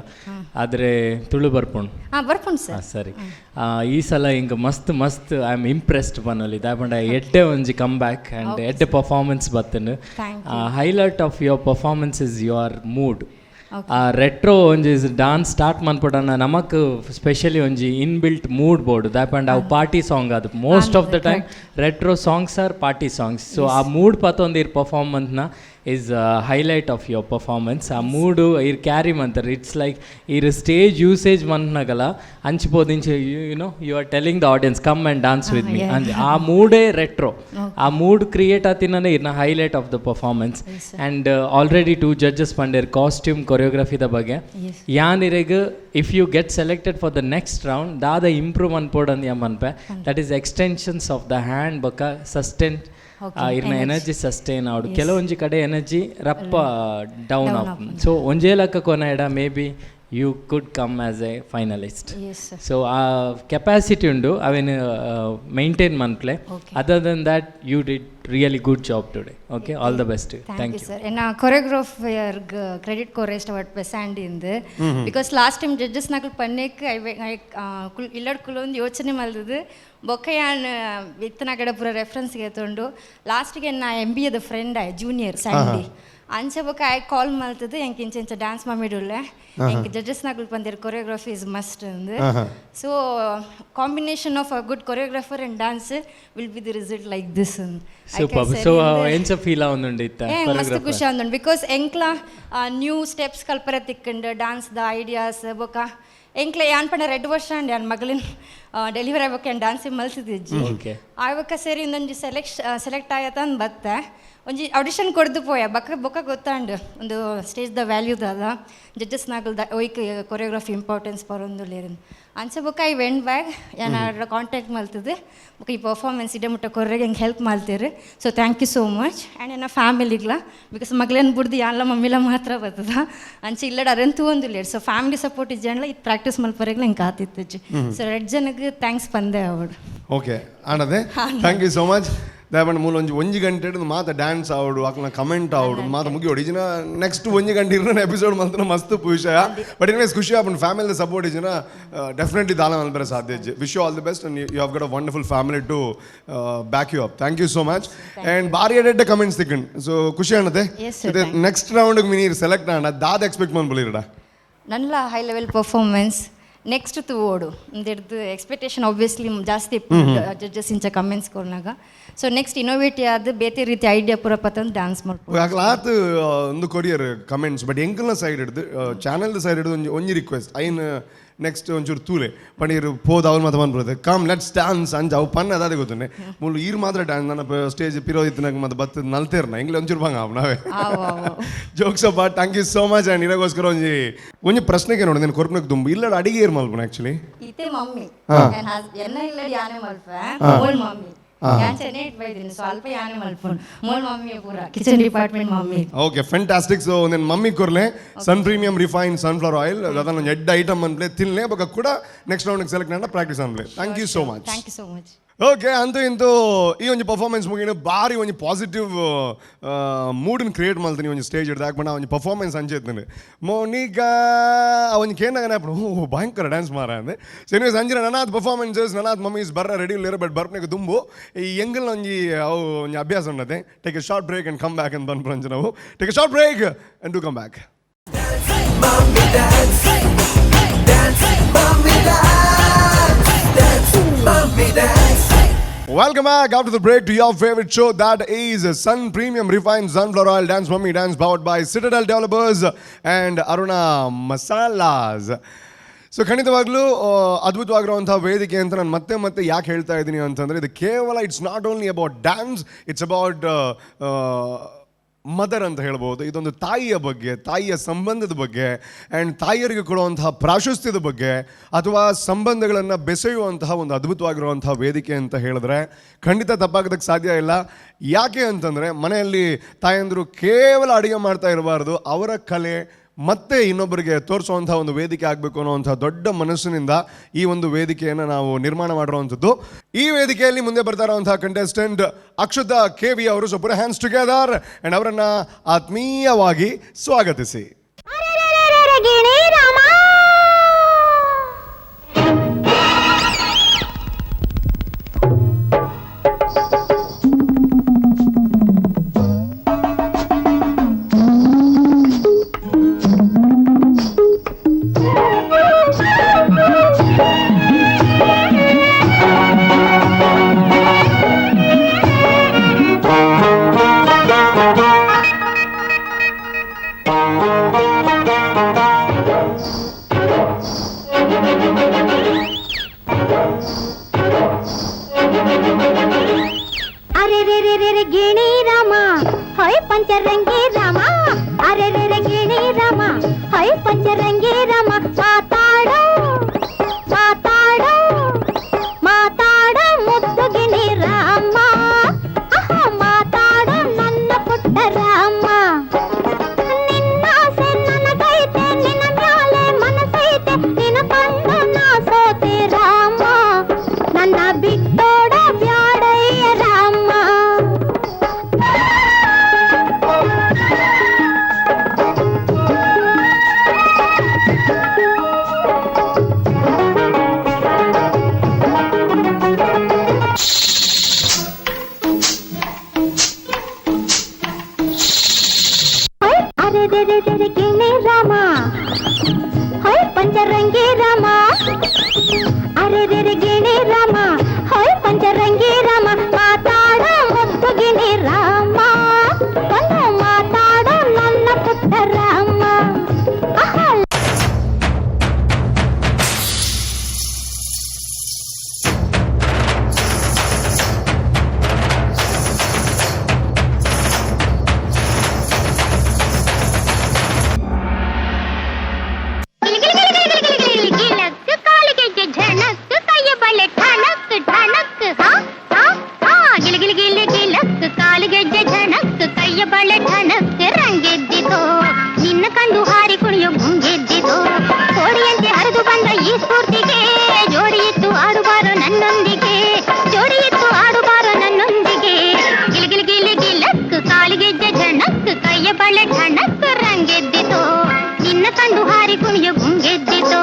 Speaker 5: ಆದರೆ ತುಳು ಬರ್ಪುಂಡು
Speaker 14: ಸರ್.
Speaker 5: ಸರಿ, ಈ ಸಲ ಹಿಂಗೆ ಮಸ್ತ್ ಐ ಆಮ್ ಇಂಪ್ರೆಸ್ಡ್ ಬನ್ನಲ್ಲಿ ದಾಪಂಡ ಎಡ್ಡೆ ಒಂಜಿ ಕಮ್ ಬ್ಯಾಕ್ ಆ್ಯಂಡ್ ಎಡ್ಡೆ ಪರ್ಫಾರ್ಮೆನ್ಸ್ ಬತ್ತನು. Highlight of your performance is your mood. Retro ಒಂಜಿ ಡಾನ್ಸ್ ಸ್ಟಾರ್ಟ್ ಮನ್ಪಡನ ನಮಕ್ ಸ್ಪೆಷಲಿ ಒಂಜಿ ಇನ್ಬಿಲ್ಟ್ ಮೂಡ್ ಬೋರ್ಡ್ ದಾಪಂಡ ಅವು ಪಾರ್ಟಿ ಸಾಂಗ್ ಅದು. Most of the time retro songs are party songs. So ಆ ಮೂಡ್ ಪತ್ತೊಂದು ಇರ್ ಪರ್ಫಾರ್ಮೆನ್ಸ್ನ is highlight of your performance. ಆ ಮೂಡು ಇರ್ ಕ್ಯಾರಿ ಮಂತಾರೆ. ಇಟ್ಸ್ ಲೈಕ್ ಇರ್ ಸ್ಟೇಜ್ ಯೂಸೇಜ್ ಮನ್ನಾಗಲ್ಲ ಹಂಚ್ಬೋದು ಇಂಚೆ you are telling the audience come and dance with me ಅಂದ್ ಆ ಮೂಡೇ ರೆಟ್ರೋ. ಆ ಮೂಡ್ ಕ್ರಿಯೇಟ್ ಆತಿನೇ ಇರ್ನ highlight of the performance. And already 2 judges ಪಂಡೇರ್ ಕಾಸ್ಟ್ಯೂಮ್ ಕೊರಿಯೋಗ್ರಫಿದ ಬಗ್ಗೆ. ಯಾನಿರೆಗ್ if you get selected for the next round ದಾದ ಇಂಪ್ರೂವ್ ಅನ್ಪೋಡಂದು ಯಮನ್ಪೆ. That is extensions of the hand ಬೊಕ್ಕ ಸಸ್ಟೈನ್ ಇರ್ನ ಎನರ್ಜಿ ಸಸ್ಟೈನ್ ಆವಡು. ಕೆಲವೊಂಜಿ ಕಡೆ ಎನರ್ಜಿ ರಪ್ಪ ಡೌನ್ ಆಫ್. ಸೊ ಒಂಜೇ ಲಕ್ಕ ಕೊನೆಡ may be you could come as a finalist. So ಆ ಕೆಪಾಸಿಟಿ ಉಂಡು ಅವೇನು ಮೈಂಟೈನ್ ಮನ್ಪ್ಲೆ. Other than that you did really good job today. Okay, all the best. Thank you
Speaker 14: sir. ಎನ್ನ ಕೊರಿಯೋಗ್ರಾಫರ್ಗೆ ಕ್ರೆಡಿಟ್ ಕೊರೇಸ್ಟ್ ಅವಟ್ ಬೆಸಾಂಡಿಂದು ಬಿಕಾಸ್ ಲಾಸ್ಟ್ ಟೈಮ್ ಜಡ್ಜಸ್ ನಾಕಲ್ ಪನ್ನೇಕ್ ಇಲ್ಲಡ್ ಕುಲೊಂದು ಯೋಚನೆ ಮಲ್ದದು ಬೊಕ್ಕಯಾನ್ ಇತ್ತನ ಕಡೆ ಪೂರ ರೆಫರೆನ್ಸ್ಗೆ ತೊಂಡು ಲಾಸ್ಟ್ಗೆ ನಾ MBAದ ಫ್ರೆಂಡ್ ಜೂನಿಯರ್ ಸ್ಯಾಂಡಿ ಅಂಚೆ ಬೊಕ ಆಯ್ ಕಾಲ್ ಮಲ್ತದು ಎಂಕ್ ಇಂಚ ಡ್ಯಾನ್ಸ್ ಮಮ್ಮಿಡುಲ್ಲೆ ಎಂಕ್ ಜಡ್ಜಸ್ ನಾಗಲ್ ಬಂದಿರ ಕೊರಿಯೋಗ್ರಫಿ ಇಸ್ ಮಸ್ಟ್ ಅಂದು so combination of a good choreographer and dance will be the result like this
Speaker 5: so ಎಂಚ ಫೀಲ್ ಆವೊಂದುಂಡು ಇತ್ತ
Speaker 14: ಮಸ್ತ್ ಖುಷಿ ಆವೊಂದುಂಡು ಬಿಕಾಸ್ ಎಂಕ್ಲ ನ್ಯೂ ಸ್ಟೆಪ್ಸ್ ಕಲ್ಪರ ತಿಕ್ಕಂಡು ಡ್ಯಾನ್ಸ್ ದ ಐಡಿಯಾಸ್ ಬೊಕ ಎಂಕ್ಲೆ ಯಾನ್ ಪಂಡ 2 ವರ್ಷ ಅಂಡ್ ಯಾನ್ ಮಗಳಿನ ಡೆಲಿವರಿ ಆಗ್ಬೇಕು ಏನು ಡ್ಯಾನ್ಸ್ ಮಲ್ತಿದ್ದಿಜ್ಜಿ ಆವಾಗ ಸೇರಿ ಒಂದೊಂದು ಸೆಲೆಕ್ಟ್ ಆಯತಂದು ಬತ್ತೆ ಒಂಜಿ ಆಡಿಷನ್ ಕೊಡ್ದು ಪೋಯ ಬೊಕ್ಕ ಗೊತ್ತಾಂಡು ಒಂದು ಸ್ಟೇಜ್ ದ ವ್ಯಾಲ್ಯೂದ ಅದ ಜಡ್ಜಸ್ ನಾಗಲ್ದ ಒಯ್ಕ್ ಕೊರಿಯೋಗ್ರಫಿ ಇಂಪಾರ್ಟೆನ್ಸ್ ಬರೋದು ಲೇರು ಅಂಚೆ ಬೊಕ್ಕ ಐ ವೆಂಟ್ ಬ್ಯಾಗ್ ಏನಾರ ಕಾಂಟ್ಯಾಕ್ಟ್ ಮಲ್ತದೆ ಬೊಕ್ಕ ಈ ಪರ್ಫಾರ್ಮೆನ್ಸ್ ಇಡೆ ಮುಟ್ಟ ಕೊರ್ರೆಗೆ ಹೆಂಗೆ ಹೆಲ್ಪ್ ಮಾಡ್ತೀರಿ so thank you so much and ಏನ ಫ್ಯಾಮಿಲಿಗ್ಲ ಬಿಕಾಸ್ ಮಗಳೇನು ಬಿಡ್ದು ಯಾನ್ಲ ಮಮ್ಮಿಲ ಮಾತ್ರ ಬರ್ತದ ಅಂಚೆ ಇಲ್ಲಡ ಅರಂತೂ ಒಂದು ಲೇಟ್ ಸೊ ಫ್ಯಾಮಿಲಿ ಸಪೋರ್ಟ್ ಇಜ್ಜಂಡ್ಲ ಇದು ಪ್ರಾಕ್ಟೀಸ್ ಮಲ್ಪರೆಗ್ಲ ಹಿಂಗೆ ಕಾತಿತ್ತು ಸೊ 2 ಜನಕ್ಕೆ ಥ್ಯಾಂಕ್ಸ್ ಪಂದೆ ಅವಡು
Speaker 3: ಓಕೆ ಆನದೆ ಥ್ಯಾಂಕ್ ಯು ಸೋ ಮಚ್ ದಯಮಾಡಿ ಮೂಲ ಒಂಜಿ ಗಂಟೆ ಮಾತ ಡ್ಯಾನ್ಸ್ ಆವಡು ಆಕನ ಕಮೆಂಟ್ ಆವಡು ಮಾತ ಮುಗಿ ಒಡಿಜಿನ ನೆಕ್ಸ್ಟ್ 1 ಗಂಟೆ ಇರೋ ಎಪಿಸೋಡ್ ಮಂತ್ರ ಮಸ್ತ್ ವಿಷಯ ಬಟ್ ಇನ್ವೇಸ್ ಖುಷಿ ಆಪನ್ ಫ್ಯಾಮಿಲಿ ಸಪೋರ್ಟ್ ಇಜಿನ ಡೆಫಿನೆಟ್ಲಿ ದಾನ ಮಲ್ಪರೆ ಸಾಧ್ಯ ಇಜ್ಜಿ wish you all the best and you have got a wonderful family to back you up thank you so much and ಬಾರಿ ಎಡೆಡ್ಡೆ ಕಮೆಂಟ್ಸ್ ತಿಕ್ಕಂಡು ಸೊ ಖುಷಿ ಅನ್ನತೆ ನೆಕ್ಸ್ಟ್ ರೌಂಡ್ ಮೀನು ಸೆಲೆಕ್ಟ್ ಆಣ ದಾದ ಎಕ್ಸ್ಪೆಕ್ಟ್ ಮಾಡ್ಬೋಲಿರಡ
Speaker 14: ನನ್ಲ ಹೈ ಲೆವೆಲ್ ಪರ್ಫಾರ್ಮೆನ್ಸ್ ನೆಕ್ಸ್ಟ್ ತು ಓಡು ಒಂದಿಡ್ದು ಎಕ್ಸ್ಪೆಕ್ಟೇಷನ್ ಆಬ್ವಿಯಸ್ಲಿ ಜಾಸ್ತಿ ಜಡ್ಜಸ್ ಇಂಚ ಕಮೆಂಟ್ಸ್ ಕೊರ್ನಾಗ ಸೊ ನೆಕ್ಸ್ಟ್ ಇನೋವೇಟಿವ್ ಆದ ಬೇತೆ ರೀತಿ ಐಡಿಯಾ ಪೂರ ಪತ್ತಂದು ಡ್ಯಾನ್ಸ್ ಮಾಡ್ಬೋದು
Speaker 3: ಆತ ಒಂದು ಕೊರಿಯರ್ ಕಮೆಂಟ್ಸ್ ಬಟ್ ಎಂಕಲ್ನ ಸೈಡ್ ಹಿಡ್ದು ಚಾನಲ್ ಸೈಡ್ ಹಿಡ್ದು ಒಂಜಿ ರಿಕ್ವೆಸ್ಟ್ ಐನ್ ನೆಕ್ಸ್ಟ್ ಒಂಚೂರು ತೂಲೆ ಪಣೀರು ಪೋದು ಅವ್ರು ಮಾತ್ರ ಬಂದ್ಬಿಡುತ್ತೆ ಕಮ್ ಲೆಟ್ಸ್ ಡ್ಯಾನ್ಸ್ ಅಂಚ ಅವು ಪನ್ನ ಅದಾದೆ ಗೊತ್ತುಂಡೆ ಮೂಲು ಈರು ಮಾತ್ರ ಡ್ಯಾನ್ಸ್ ನನ್ನ ಸ್ಟೇಜ್ ಪಿರೋದಿತ್ತಿನಾಗ ಮತ್ತೆ ಬತ್ತದ ನಲ್ತೇರ್ನ ಎಂಗ್ಲೆ ಒಂಚೂರು ಬಂಗ ಅವ್ ನಾವೇ ಜೋಕ್ಸ್ ಅಪ್ಪ thank you so much and ಇರಾಗೋಸ್ಕರ ಒಂಜಿ ಪ್ರಶ್ನೆಗೆ ನೋಡಿ ನಾನು ಕೊರ್ಪನಕ್ಕೆ ತುಂಬ ಇಲ್ಲ ಅಡಿಗೆ ಏರ್ ಮಲ್ಪನ ಆ್ಯಕ್ಚುಲಿ
Speaker 14: ಇತ್ತೆ ಮಮ್ಮಿ ಎನ್ನ ಇಲ್ಲಡಿ ಯಾನೆ ಮಲ್ಪ ಮೋಲ್ ಮಮ್ಮಿ ಯಾನ್ ಚೆನ್ನೈ ಬೈದಿನಿ ಸ್ವಲ್ಪ ಯಾನೆ ಮಲ್ಪನ್ ಮೋಲ್ ಮಮ್ಮಿ ಪೂರ kitchen department mummy
Speaker 3: okay fantastic so ನನ್ನ ಮಮ್ಮಿ ಕೊರ್ಲೆ sun premium refine sunflower oil ಅದನ್ನ ಎಡ್ಡ ಐಟಮ್ ಅನ್ಪ್ಲೆ ತಿನ್ಲೆ ಬೊಕ ಕೂಡ ನೆಕ್ಸ್ಟ್ ರೌಂಡ್ ಸೆಲೆಕ್ಟ್ ಮಾಡಿ ಪ್ರಾಕ್ಟೀಸ್ ಅನ್ಪ್ಲೆ thank you so much
Speaker 14: thank you so much
Speaker 3: okay ಅಂತೂ ಇಂತೂ ಈ ಒಂದು ಪರ್ಫಾರ್ಮೆನ್ಸ್ ಮುಗಿನ ಭಾರಿ ಒಂದು ಪಾಸಿಟಿವ್ ಮೂಡನ್ನು ಕ್ರಿಯೇಟ್ ಮಾಡ್ತೀನಿ ಒಂದು ಸ್ಟೇಜ್ ಹಿಡ್ದು ಹಾಕ್ಬಿಟ್ಟು ಒಂದು ಪರ್ಫಾರ್ಮೆನ್ಸ್ ಅಂಚೆತ್ತೀನಿ ಮೋನಿಕಾ ಅವನಿಗೆ ಕೇನಾಗನೆ ಭಯಂಕರ ಡ್ಯಾನ್ಸ್ ಮಾರ ಅಂದೆ ಸೊ ಸಂಜೆ ನನಾದ್ ಪರ್ಫಾರ್ಮೆನ್ಸಸ್ ನನಾದ್ ಮಮ್ಮೀಸ್ ಬರ್ರ ರೆಡಿ ಇಲ್ಲರ ಬಟ್ ಬರ್ಪನೆಗೆ ತುಂಬು ಈ ಎಂಗಲ್ ಒಂಜಿ ಅವು ಒಂಜಿ ಅಭ್ಯಾಸ ಉಂಡದೆ take a short break and come back ಅಂತ ಬಂದ್ಬಿಟ್ಟು ನಾವು take a short break and do come back Welcome back after the break to your favorite show that is Sun Premium Refined Sunflower Oil Dance Mummy Dance powered by Citadel Developers and Aruna Masalas. So ಖಂಡಿತವಾಗ್ಲೂ ಅದ್ಭುತವಾಗಿರುವಂಥ ವೇದಿಕೆ ಅಂತ ನಾನು ಮತ್ತೆ ಯಾಕೆ ಹೇಳ್ತಾ ಇದ್ದೀನಿ ಅಂತಂದರೆ ಇದು ಕೇವಲ it's not only about dance it's about mother ಅಂತ ಹೇಳ್ಬೋದು ಇದೊಂದು ತಾಯಿಯ ಬಗ್ಗೆ ತಾಯಿಯ ಸಂಬಂಧದ ಬಗ್ಗೆ ಆ್ಯಂಡ್ ತಾಯಿಯರಿಗೆ ಕೊಡುವಂತಹ ಪ್ರಾಶಸ್ತ್ಯದ ಬಗ್ಗೆ ಅಥವಾ ಸಂಬಂಧಗಳನ್ನು ಬೆಸೆಯುವಂತಹ ಒಂದು ಅದ್ಭುತವಾಗಿರುವಂತಹ ವೇದಿಕೆ ಅಂತ ಹೇಳಿದ್ರೆ ಖಂಡಿತ ತಪ್ಪಾಗೋದಕ್ಕೆ ಸಾಧ್ಯ ಇಲ್ಲ ಯಾಕೆ ಅಂತಂದರೆ ಮನೆಯಲ್ಲಿ ತಾಯಂದಿರು ಕೇವಲ ಅಡುಗೆ ಮಾಡ್ತಾ ಇರಬಾರ್ದು ಅವರ ಕಲೆ ಮತ್ತೆ ಇನ್ನೊಬ್ಬರಿಗೆ ತೋರಿಸುವಂಥ ಒಂದು ವೇದಿಕೆ ಆಗಬೇಕು ಅನ್ನೋವಂಥ ದೊಡ್ಡ ಮನಸ್ಸಿನಿಂದ ಈ ಒಂದು ವೇದಿಕೆಯನ್ನು ನಾವು ನಿರ್ಮಾಣ ಮಾಡಿರುವಂಥದ್ದು ಈ ವೇದಿಕೆಯಲ್ಲಿ ಮುಂದೆ ಬರ್ತಾ ಇರುವಂತಹ ಕಂಟೆಸ್ಟೆಂಟ್ ಅಕ್ಷತಾ KV ಅವರು ಸೊ ಪುರ ಹ್ಯಾಂಡ್ಸ್ ಟುಗೆದರ್ ಆ್ಯಂಡ್ ಅವರನ್ನು ಆತ್ಮೀಯವಾಗಿ ಸ್ವಾಗತಿಸಿ.
Speaker 8: ಅರೆ ರೆ ರೆ ರೆ ಗಿಣಿ ರಾಮ ಹೋಯ್ ಪಂಚರಂಗಿ ರಾಮ ಅರೆ ರೆ ರೆ ಗಿಣಿ ರಾಮ ಹೋಯ್ ಪಂಚರಂಗಿ ರಾಮ ಮಾತಾಡ ಮುದ್ದು ಗಿಣಿ ರಾಮ ಒಂದು ಮಾತಾಡ ನನ್ನ ಪುಟ್ಟ ರಾಮ ಆಹಾ. ಗಿಲಕ್ ಕಾಲಿಗೆ ಝಣಕ್ ಕೈಯ ಬಳೆ ಠಣಕ್ ಠಣಕ್ ಹಾ ಹಾ ಹಾ ಗಿಲ ಗಿಲ ಗಿಲ ಗಿಲಕ್ ಕಾಲಿಗೆ ಝಣಕ್ ಕೈಯ ಬಳೆ ಠಣಕ್ ರಂಗೆದ್ದಿತೋ ನಿನ್ನ ಕಂಡು ಹಾರಿ ಕುಣಿಯೋ ಗುಂಗೆದ್ದಿತೋ ಕೋಡಿಯಂತೆ ಹರಿದು ಬಂದ ಈ ಸ್ಫೂರ್ತಿಗೆ ಜೋಡಿ ಇತ್ತು ಆಡುಬಾರೋ ನನ್ನೊಂದಿಗೆ ಜೋಡಿ ಇತ್ತು ಆಡುಬಾರೋ ನನ್ನೊಂದಿಗೆ ಗಿಲ ಗಿಲ ಗಿಲ ಗಿಲಕ್ ಕಾಲಿಗೆ ಝಣಕ್ ಕೈಯ ಬಳೆ ಠಣಕ್ ರಂಗೆದ್ದಿತೋ ನಿನ್ನ ಕಂಡು ಹಾರಿ ಕುಣಿಯೋ ಗುಂಗೆದ್ದಿತೋ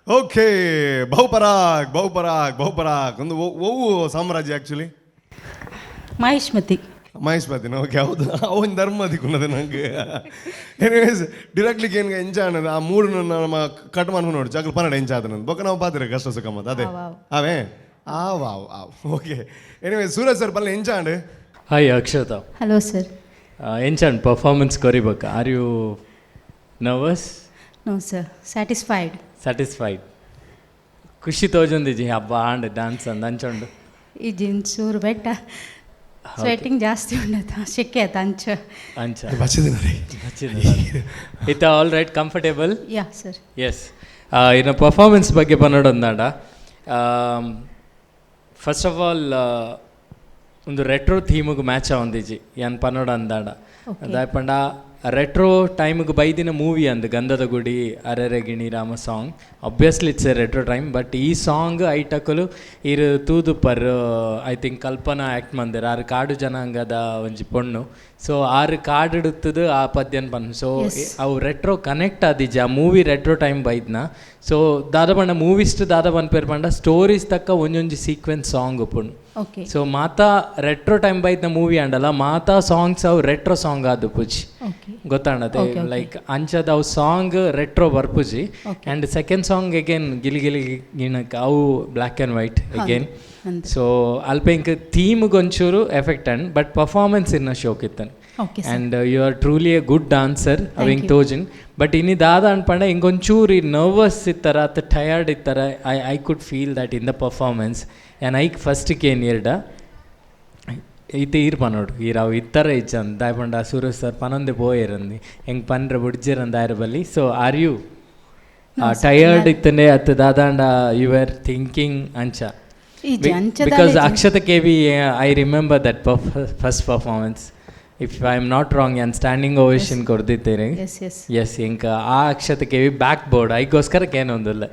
Speaker 3: ಓಕೆ ಬಹುಪರಾಗ್ ಒಂದು ಓವು ಸಾಮ್ರಾಜ್ಯ ಆ್ಯಕ್ಚುಲಿ ಮಹೇಶ್ಮತಿನ ಓಕೆ ಹೌದು ಅವನ ಧರ್ಮದಿಕ್ಕುನ್ನದು ನಂಗೆ ಎನಿವೇಸ್ ಡಿರೆಕ್ಟ್ಲಿಗೆ ಏನು ಎಂಜಾಯ್ ಅನ್ನೋದು ಆ ಮೂರು ನಮ್ಮ ಕಟ್ ಮಾಡ್ಕೊಂಡು ನೋಡಿ ಜಾಗಲ್ ಪನ್ನಡ ಎಂಜಾಯ್ ಆದನಂದು ಬೊಕ್ಕ ನಾವು ಪಾತ್ರೆ ಕಷ್ಟ ಸುಖ ಮತ್ತು ಅದೇ ಅವೇ ಆವ್ ಓಕೆ ಎನಿವೇಸ್ ಸೂರಜ್ ಸರ್ ಬಲ್ಲ enjoy
Speaker 5: hi Akshata
Speaker 14: hello sir
Speaker 5: ಎಂಚಾಂಡ್ ಪರ್ಫಾರ್ಮೆನ್ಸ್ ಕೊರಿಬೇಕು are you nervous
Speaker 14: no sir satisfied
Speaker 5: ಖುಷಿ ತೋಜೊಂದಿಜಿ ಹಬ್ಬ ಆಂಡ್ ಡ್ಯಾನ್ಸ್ ಅಂದ್ ಅಂಚೊಂಡು
Speaker 14: ಈ ಜಿನ್ಸೂರು ಬೆಟ್ಟ ಸ್ವೆಟ್ಟಿಂಗ್ ಜಾಸ್ತಿ ಉಂಡತ ಶೆಕೆ ಆಯ್ತು ಅಂಚ
Speaker 5: ಇತ್ತ ಆಲ್ ರೈಟ್ ಕಂಫರ್ಟೇಬಲ್
Speaker 14: ಯಾ ಸರ್
Speaker 5: ಎಸ್ ಇನ್ನು ಪರ್ಫಾರ್ಮೆನ್ಸ್ ಬಗ್ಗೆ ಪನ್ನಡೊಂದಾಂಡ ಫಸ್ಟ್ ಆಫ್ ಆಲ್ ಒಂದು ರೆಟ್ರೋ ಥೀಮಿಗೆ ಮ್ಯಾಚ್ ಆವಂದಿಜಿ ಏನು ಪನ್ನಡ ಅಂದಾಡ ಅದಾಯಪಂಡ ರೆಟ್ರೋ ಟೈಮಿಗೆ ಬೈದಿನ ಮೂವಿ ಅಂದು ಗಂಧದ ಗುಡಿ ಅರೆರೆ ಗಿಣಿ Rama song obviously it's A retro time but ಈ ಸಾಂಗ್ ಐಟಕಲು ಇರು ತೂದು per I think Kalpana act ಮಂದಿರ ಆರು ಕಾಡು ಜನಾಂಗದ ಒಂಜಿ ಪೊಣ್ಣು ಸೊ ಆರು ಕಾಡಿಡುತ್ತದು ಆ ಪದ್ಯನ್ ಪನ್ ಸೊ ಅವು ರೆಟ್ರೋ ಕನೆಕ್ಟ್ ಆದಿಜಿ ಆ ಮೂವಿ ರೆಟ್ರೋ ಟೈಮ್ ಬೈದ್ನ ಸೊ ದಾದ ಪಂಡ ಮೂವಿಸ್ಟ್ ದಾದ ಪನ್ಪೇರ್ ಪಂಡ ಸ್ಟೋರೀಸ್ ತಕ್ಕ ಒಂಜೊಂಜಿ ಸೀಕ್ವೆನ್ಸ್ ಸಾಂಗ್ ಉಪ್ಪುಂಡು ಸೊ ಮಾತಾ ರೆಟ್ರೋ ಟೈಮ್ ಬೈದ್ನ ಮೂವಿ ಅಂಡಲ್ಲ ಮಾತಾ ಸಾಂಗ್ಸ್ ಅವು ರೆಟ್ರೋ ಸಾಂಗ್ ಆದು ಪುಜಿ ಗೊತ್ತಾಂಡತೆ ಲೈಕ್ ಅಂಚದ ಅವು ಸಾಂಗ್ ರೆಟ್ರೋ ಬರ್ಪುಜಿ ಆ್ಯಂಡ್ ಸೆಕೆಂಡ್ ಸಾಂಗ್ ಅಗೇನ್ ಗಿಲಿ ಗಿಲಿ ಗಿಣಕ್ಕೆ ಅವು black and white again so ಅಲ್ಪ ಇಂಕ್ ಥೀಮ್ಗೆ ಒಂಚೂರು ಎಫೆಕ್ಟ್ ಅಂಡ್ ಬಟ್ ಪರ್ಫಾರ್ಮೆನ್ಸ್ ಇನ್ನ ಶೋಕ್ ಇತ್ತನ್ and you are truly a good dancer ಅವು ಹಿಂಗೆ ತೋಜಿನ್ ಬಟ್ ಇನ್ನಿ ದಾದ ಅನ್ಪಂಡ ಹಿಂಗೊಂಚೂರು ಈ ನರ್ವಸ್ ಇತ್ತರ ಅಥವಾ ಟಯರ್ಡ್ ಇತ್ತರ I could feel that in the performance and ಐಕ್ ಫಸ್ಟಿಗೆ ಏನು ಇರ್ಡ ಈತ ಈರ್ ಪನೋಡು ಈರಾವು ಇತ್ತರ ಇಚ್ಚಂದ ದಾಯಪಂಡ ಸೂರಜ್ ಸರ್ ಪನೊಂದೆ ಪೋಯಿರಂದು ಹೆಂಗೆ ಪನ್ರೆ ಬುಡ್ಜಿರಂದ ಆಯ್ರ ಬಲ್ಲಿ ಸೊ ಆರ್ ಯು ಟಯರ್ಡ್ ಇತ್ತಂಡೆ ಅತ್ತ ದಾದಾಂಡ ಯು ಆರ್ ಥಿಂಕಿಂಗ್ ಅಂಚ ಬಿಕಾಸ್ ಅಕ್ಷತ ಕೆ ವಿ I remember that first performance if I am not wrong ನಾನು ಸ್ಟ್ಯಾಂಡಿಂಗ್ ಓವೇಷನ್ ಕೊಡ್ದಿದ್ದೀರಿ ಎಸ್ ಇಂಕ ಆ ಅಕ್ಷತೆಗೆ ಬ್ಯಾಕ್ ಬೋರ್ಡ್ ಐಗೋಸ್ಕರಕ್ಕೆ ಏನೊಂದಿಲ್ಲ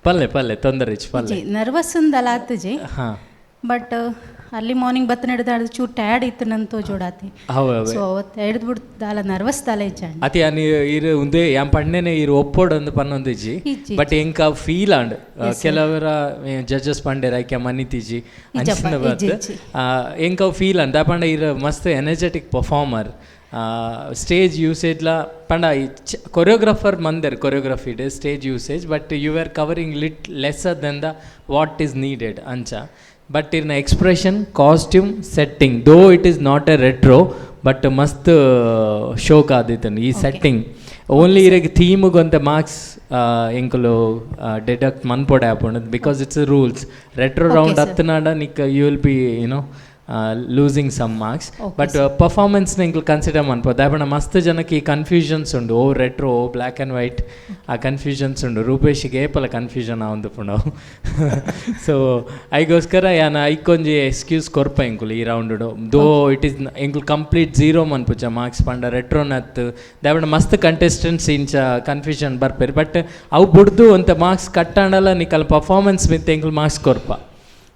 Speaker 5: ಪಲ್ಲೆ ತೊಂದರೆ ಪಲ್ಲೆ
Speaker 15: ನರ್ವಸ್ ಒಂದಲ್ಲ ಆತಜಿ
Speaker 5: ಹಾಂ
Speaker 15: ಬಟ್ ಅಲ್ಲಿ ಮಾರ್ನಿಂಗ್ ಬತ್ತ ನಡೆದ ಚೂರು ಟಯರ್ಡ್ ಇತ್ತು ನಂತೋ ಜೋಡಾತಿ ಸೊ ಅವತ್ತು ಹಿಡಿದು ಬಿಡ್ತಾಲ ನರ್ವಸ್ ತಾಲ ಇಚ್ಚಾಂಡ್
Speaker 5: ಅತಿ ಅನಿ ಇರು ಉಂದೇ ಯಾಂ ಪಣ್ಣೆನೆ ಇರು ಒಪ್ಪೋಡು ಅಂದು ಪನ್ನೊಂದಿಜ್ಜಿ ಬಟ್ ಎಂಕ ಫೀಲ್ ಆಂಡ್ ಕೆಲವರ ಜಡ್ಜಸ್ ಪಂಡೇರ ಐಕ್ಯ ಮನಿತಿಜಿ ಅಂಚಿನ ಬತ್ ಎಂಕ ಫೀಲ್ ಆಂಡ್ ದಾಪಂಡ ಇರು ಮಸ್ತ್ ಎನರ್ಜೆಟಿಕ್ ಪರ್ಫಾರ್ಮರ್ ಸ್ಟೇಜ್ ಯೂಸೇಜ್ಲ ಪಂಡ ಕೊರಿಯೋಗ್ರಾಫರ್ ಮಂದರ್ choreography the stage usage but you are covering lesser than the what is needed ಅಂಚ ಬಟ್ ಇರ್ನ expression costume setting though it is not a retro but ಮಸ್ತ್ ಶೋಕ್ ಆದಿತ್ತನು ಈ ಸೆಟ್ಟಿಂಗ್ ಓನ್ಲಿ ಇರಗೆ ಥೀಮ್ಗೊಂತ ಮಾರ್ಕ್ಸ್ ಎಂಕಲು ಡಿಡಕ್ಟ್ ಮನ್ಪೊಡೆ ಆಪುಂಡು because it's rules retro round ಹತ್ತನಾಡ ನಿಕ್ you will be you know losing some marks but ಪರ್ಫಾರ್ಮೆನ್ಸ್ನ ಇಂಕ್ಲು ಕನ್ಸಿಡರ್ ಮಾಡ್ಬೋದು ದಾಪಣ ಮಸ್ತ್ ಜನಕ್ಕೆ ಈ ಕನ್ಫ್ಯೂಷನ್ಸ್ ಉಂಡು ಓ ರೆಟ್ರೋ ಬ್ಲ್ಯಾಕ್ ಆ್ಯಂಡ್ ವೈಟ್ ಆ ಕನ್ಫ್ಯೂಷನ್ಸ್ ಉಂಡು ರೂಪೇಶಿಗೆ ಏಪಲ ಕನ್ಫ್ಯೂಷನ್ ಆವಂದು ಪುಂಡು ಸೊ ಐಗೋಸ್ಕರ ಯಾನ ಐಕೊಂಜಿ ಎಕ್ಸ್ಕ್ಯೂಸ್ ಕೊರ್ಪ ಇಂಕುಲು ಈ ರೌಂಡ್ ದೋ ಇಟ್ ಈಸ್ ಇಂಕ್ಲು ಕಂಪ್ಲೀಟ್ ಝೀರೋ ಮನ್ಪುಜ ಮಾರ್ಕ್ಸ್ ಪಂಡ ರೆಟ್ರೋನತ್ ದಾಪಣ ಮಸ್ತ್ ಕಂಟೆಸ್ಟೆಂಟ್ಸ್ ಇಂಚ ಕನ್ಫ್ಯೂಷನ್ ಬರ್ಪೇರಿ ಬಟ್ ಅವು ಬುಡ್ದು ಅಂತ ಮಾರ್ಕ್ಸ್ ಕಟ್ಟಾಂಡಲ್ಲ ನಿಕಲ್ ಪರ್ಫಾರ್ಮೆನ್ಸ್ ಮಿಂತ ಇಂಕ್ಲು ಮಾರ್ಕ್ಸ್ ಕೊರ್ಪ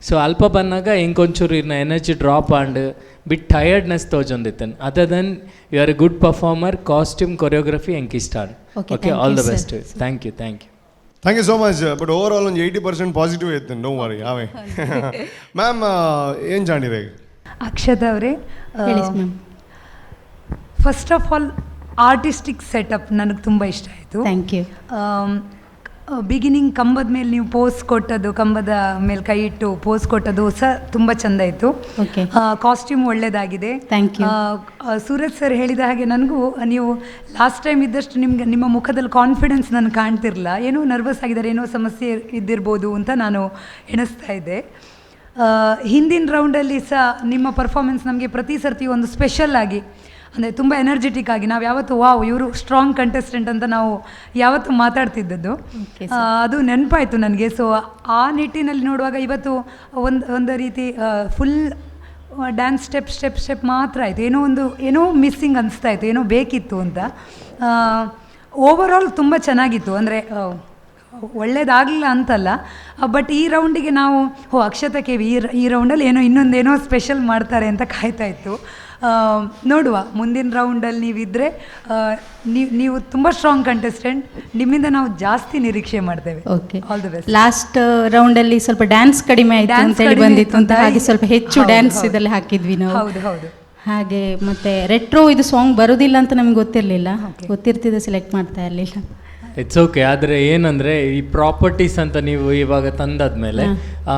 Speaker 5: ಸೊ ಅಲ್ಪ ಬಂದಾಗ ಇಂಕೊಂಚೂರು ಇನ್ನ energy drop and bit tiredness ತೋಜೊಂದಿತ್ತೇನೆ other than you are a good performer costume choreography ಎಂಕ್ ಇಷ್ಟ okay all the best thank you
Speaker 3: so much but overall ಒಂದು 80% ಪಾಸಿಟಿವ್ ಐತೆ ನೋ ವರಿ ಯಾವೇ ಮ್ಯಾಮ್ ಏನು ಜಾಣಿದೆ
Speaker 4: ಅಕ್ಷತಾ ಅವರೇ first of all artistic setup ನನಗೆ ತುಂಬ ಇಷ್ಟ ಆಯಿತು
Speaker 15: ಥ್ಯಾಂಕ್ ಯು
Speaker 4: ಬಿಗಿನಿಂಗ್ ಕಂಬದ ಮೇಲೆ ನೀವು ಪೋಸ್ ಕೊಟ್ಟದ್ದು ಕಂಬದ ಮೇಲೆ ಕೈ ಇಟ್ಟು ಪೋಸ್ ಕೊಟ್ಟದ್ದು ಸಹ ತುಂಬ ಚೆಂದ ಇತ್ತು ಕಾಸ್ಟ್ಯೂಮ್ ಒಳ್ಳೆಯದಾಗಿದೆ
Speaker 15: ಥ್ಯಾಂಕ್ ಯು
Speaker 4: ಸೂರಜ್ ಸರ್ ಹೇಳಿದ ಹಾಗೆ ನನಗೂ ನೀವು ಲಾಸ್ಟ್ ಟೈಮ್ ಇದ್ದಷ್ಟು ನಿಮ್ಮ ಮುಖದಲ್ಲಿ ಕಾನ್ಫಿಡೆನ್ಸ್ ನನಗೆ ಕಾಣ್ತಿರಲಿಲ್ಲ ಏನೋ ನರ್ವಸ್ ಆಗಿದ್ದಾರೆ ಏನೋ ಸಮಸ್ಯೆ ಇದ್ದಿರ್ಬೋದು ಅಂತ ನಾನು ಎಣಿಸ್ತಾ ಇದ್ದೆ ಹಿಂದಿನ ರೌಂಡಲ್ಲಿ ಸಹ ನಿಮ್ಮ ಪರ್ಫಾರ್ಮೆನ್ಸ್ ನಮಗೆ ಪ್ರತಿ ಸರ್ತಿ ಒಂದು ಸ್ಪೆಷಲ್ ಆಗಿ ಅಂದರೆ ತುಂಬ ಎನರ್ಜೆಟಿಕ್ ಆಗಿ ನಾವು ಯಾವತ್ತು ವಾವ್ ಇವರು ಸ್ಟ್ರಾಂಗ್ ಕಂಟೆಸ್ಟೆಂಟ್ ಅಂತ ನಾವು ಯಾವತ್ತು ಮಾತಾಡ್ತಿದ್ದದ್ದು ಅದು ನೆನಪಾಯಿತು ನನಗೆ ಸೊ ಆ ನಿಟ್ಟಿನಲ್ಲಿ ನೋಡುವಾಗ ಇವತ್ತು ಒಂದು ರೀತಿ ಫುಲ್ ಡ್ಯಾನ್ಸ್ ಸ್ಟೆಪ್ ಮಾತ್ರ ಆಯಿತು ಏನೋ ಮಿಸ್ಸಿಂಗ್ ಅನಿಸ್ತಾ ಇತ್ತು ಏನೋ ಬೇಕಿತ್ತು ಅಂತ ಓವರ್ ಆಲ್ ತುಂಬ ಚೆನ್ನಾಗಿತ್ತು ಅಂದರೆ ಒಳ್ಳೇದಾಗಲಿಲ್ಲ ಅಂತಲ್ಲ ಬಟ್ ಈ ರೌಂಡಿಗೆ ನಾವು ಅಕ್ಷತಾ ಕೆವಿ ಈ ರೌಂಡಲ್ಲಿ ಇನ್ನೊಂದೇನೋ ಸ್ಪೆಷಲ್ ಮಾಡ್ತಾರೆ ಅಂತ ಕಾಯ್ತಾ ಇತ್ತು ನೋಡುವ ಮುಂದಿನ ರೌಂಡಲ್ಲಿ ನೀವಿದ್ದರೆ ನೀವು ತುಂಬ ಸ್ಟ್ರಾಂಗ್ ಕಂಟೆಸ್ಟೆಂಟ್ ನಿಮ್ಮಿಂದ ನಾವು ಜಾಸ್ತಿ ನಿರೀಕ್ಷೆ ಮಾಡ್ತೇವೆ
Speaker 15: okay
Speaker 4: all the best
Speaker 15: last ರೌಂಡಲ್ಲಿ ಸ್ವಲ್ಪ ಡ್ಯಾನ್ಸ್ ಕಡಿಮೆ ಆಯಿತು ಅಂತೇಳಿ ಬಂದಿತ್ತು ಅಂತ ಹಾಗೆ ಸ್ವಲ್ಪ ಹೆಚ್ಚು ಡ್ಯಾನ್ಸ್ ಇದರಲ್ಲಿ ಹಾಕಿದ್ವಿ ನಾವು
Speaker 4: ಹೌದು
Speaker 15: ಹಾಗೆ ಮತ್ತೆ ರೆಟ್ರೋ ಇದು ಸಾಂಗ್ ಬರೋದಿಲ್ಲ ಅಂತ ನಮ್ಗೆ ಗೊತ್ತಿರಲಿಲ್ಲ ಗೊತ್ತಿರ್ತಿದ್ದೆ ಸೆಲೆಕ್ಟ್ ಮಾಡ್ತಾ ಇರಲಿಲ್ಲ
Speaker 5: ಇಟ್ಸ್ ಓಕೆ ಆದರೆ ಏನಂದರೆ ಈ ಪ್ರಾಪರ್ಟೀಸ್ ಅಂತ ನೀವು ಇವಾಗ ತಂದಾದ್ಮೇಲೆ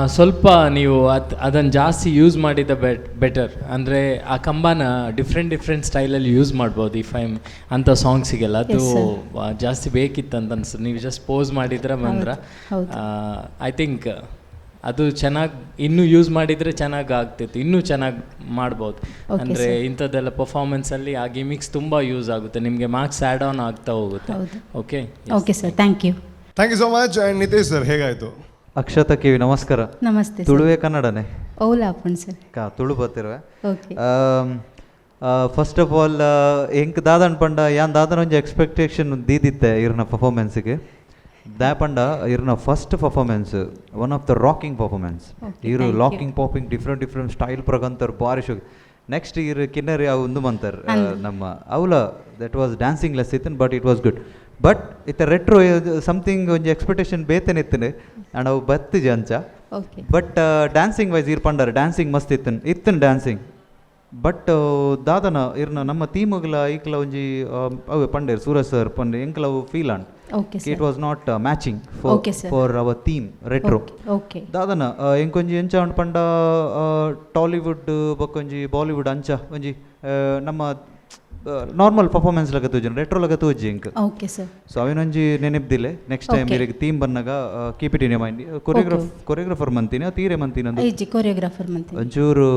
Speaker 5: ಸ್ವಲ್ಪ ನೀವು ಅದನ್ನು ಜಾಸ್ತಿ ಯೂಸ್ ಮಾಡಿದ ಬೆಟರ್ ಅಂದರೆ ಆ ಕಂಬನ ಡಿಫ್ರೆಂಟ್ ಸ್ಟೈಲಲ್ಲಿ ಯೂಸ್ ಮಾಡ್ಬೋದು ಈ ಫೈಮ್ ಅಂಥ ಸಾಂಗ್ಸಿಗೆಲ್ಲ ಅದು ಜಾಸ್ತಿ ಬೇಕಿತ್ತು ಅಂತ ಅನ್ಸುತ್ತೆ ನೀವು ಜಸ್ಟ್ ಪೋಸ್ ಮಾಡಿದ್ರೆ ಬಂದ್ರೆ ಐ ಥಿಂಕ್ ಅದು ಚೆನ್ನಾಗಿ ಇನ್ನೂ ಯೂಸ್ ಮಾಡಿದರೆ ಚೆನ್ನಾಗಿ ಆಗ್ತಿತ್ತು ಇನ್ನೂ ಚೆನ್ನಾಗಿ ಮಾಡ್ಬೋದು ಅಂದರೆ ಇಂಥದ್ದೆಲ್ಲ ಪರ್ಫಾರ್ಮೆನ್ಸಲ್ಲಿ ಆ ಗಿಮಿಕ್ಸ್ ತುಂಬ ಯೂಸ್ ಆಗುತ್ತೆ ನಿಮಗೆ ಮಾರ್ಕ್ಸ್ ಆ್ಯಡ್ ಆನ್ ಆಗ್ತಾ ಹೋಗುತ್ತೆ
Speaker 15: okay sir thank you
Speaker 3: so much and Nitesh sir ಹೇಗಾಯಿತು
Speaker 6: ಅಕ್ಷತಾ ಕೆವಿ ನಮಸ್ಕಾರ
Speaker 15: ನಮಸ್ತೆ
Speaker 6: ತುಳುವೆ ಕನ್ನಡನೇ
Speaker 15: ಓಲಾ ಅಪ್ಪನ್ ಸರ್
Speaker 6: ತುಳು ಬರ್ತಿರುವೆ ಫಸ್ಟ್ ಆಫ್ ಆಲ್ ಎಂಕ್ ದಾದನ್ ಪಂಡ ಯಾನ್ ದಾದನ ಒಂಜಿ ಎಕ್ಸ್ಪೆಕ್ಟೇಷನ್ ದೀದಿತ್ತೆ ಇರ್ನ ಪರ್ಫಾರ್ಮೆನ್ಸ್ಗೆ ದಾಪಂಡ ಇರ್ನ first performance one of the rocking performance ಇರು ಲಾಕಿಂಗ್ ಪಾಪಿಂಗ್ ಡಿಫ್ರೆಂಟ್ ಸ್ಟೈಲ್ ಪ್ರಗಂತರ್ ಬಾರಿ ಶೋಕ್ ನೆಕ್ಸ್ಟ್ ಇರು ಕಿನ್ನರಿ ಅವು ಒಂದು ಮಂತರ್ ನಮ್ಮ ಅವಲ ದಟ್ ವಾಸ್ ಡ್ಯಾನ್ಸಿಂಗ್ ಲೆಸ್ ಇತ್ತನ್ but it was good but ಇತ್ತ ರೆಟ್ರೋ ಸಮಥಿಂಗ್ ಒಂಜಿ ಎಕ್ಸ್ಪೆಕ್ಟೇಷನ್ ಬೇತೇನೆ ಇತ್ತನೆ ಅಂಡ್ ಅವು ಬತ್ತಿಜೆ ಅಂಚ ಬಟ್ ಡ್ಯಾನ್ಸಿಂಗ್ ವೈಸ್ ಇರ್ ಪಂಡರ್ ಡ್ಯಾನ್ಸಿಂಗ್ ಮಸ್ತ್ ಇತ್ತನ್ ಡ್ಯಾನ್ಸಿಂಗ್ ಬಟ್ ದಾದನ ಇರ್ನ ನಮ್ಮ ಥೀಮ್ಗಳ ಈಕಲ ಒಂಜಿ ಅವು ಪಂಡೇರ್ ಸೂರಜ್ ಸರ್ ಪಂಡೆ ಎಂಕಲ ಅವು feel on it was not matching for our theme retro ದಾದನ ಎಂಕೊಂಜಿ ಎಂಚ ಉಂಡು ಪಂಡ ಟಾಲಿವುಡ್ ಬೊಕ್ಕೊಂಜಿ ಬಾಲಿವುಡ್ ಅಂಚ ಒಂಜಿ ನಮ್ಮ ನಾರ್ಮಲ್ ಪರ್ಫಾರ್ಮೆನ್ಸ್ ಲಗ ತೋಜಿ ರೆಟ್ರೋ ಲಗ ತೋಜಿ ಇಂಕ್ ಸೊ ಅವಿನೊಂಜಿ ನೆನಪಿದಿಲ್ಲ ನೆಕ್ಸ್ಟ್ ಟೈಮ್ ಇರಿಗೆ ಥೀಮ್ ಬನ್ನಾಗ keep it in mind choreographer ಮಂತೀನಿ ತೀರೆ ಮಂತೀನಿ ಒಂಚೂರು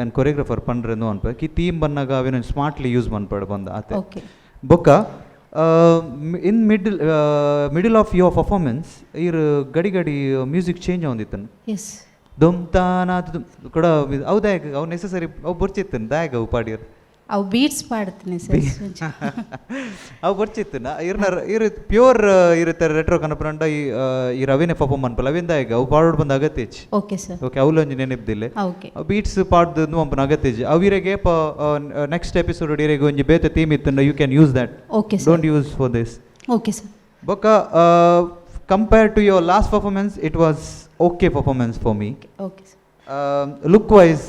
Speaker 6: ಏನು ಕೊರಿಯೋಗ್ರಾಫರ್ ಪಂಡ್ರೆಂದು ಅನ್ಪ ಕಿ ಥೀಮ್ ಬನ್ನಾಗ ಅವಿನೊಂದು ಸ್ಮಾರ್ಟ್ಲಿ ಯೂಸ್ ಮನ್ಪಡ ಬಂದ ಆತ ಬೊಕ್ಕ in middle of your performance ಇರ್ ಗಡಿ ಮ್ಯೂಸಿಕ್ ಚೇಂಜ್ ಆಗೊಂದಿತ್ತನು ದೊಮ್ ತಾನ ಕೂಡ ಅವು ದಾಯಕ ಅವು ನೆಸಸರಿ ಅವು ಬರ್ಚಿತ್ತನು ದಾಯಕ ಅವು ಪಾಡಿಯರ್
Speaker 15: ಅವು ಬೀಟ್ಸ್ ಪಾಡ್ತೀನಿ ಸರ್
Speaker 6: ಅವು ಬರ್ಚಿತ್ತು ಇರು ಪ್ಯೂರ್ ಇರುತ್ತೆ ರೆಟ್ರೋ ಕನಪರಂಡ ಈ ರವಿನೇ ಪರ್ಫಾರ್ಮ್ ಅನ್ಪಲ್ಲ ಅವಿಂದ ಈಗ ಅವು ಪಾಡೋಡು ಬಂದ ಅಗತ್ಯಜ್
Speaker 15: ಓಕೆ ಸರ್
Speaker 6: ಓಕೆ ಅವಳು ಒಂಜಿ ನೆನಪಿದಿಲ್ಲ
Speaker 15: ಓಕೆ
Speaker 6: ಬೀಟ್ಸ್ ಪಾಡ್ದು ಅಂಪನ ಅಗತ್ಯಜ್ ಅವಿರೆಗೆ ನೆಕ್ಸ್ಟ್ ಎಪಿಸೋಡ್ ಇರೆಗೆ ಒಂಜಿ ಬೇತೆ ಥೀಮ್ ಇತ್ತು you can use that
Speaker 15: okay
Speaker 6: don't use for this
Speaker 15: okay sir
Speaker 6: ಬೊಕ್ಕ compare to your last performance it was okay performance for me
Speaker 15: okay sir
Speaker 6: look wise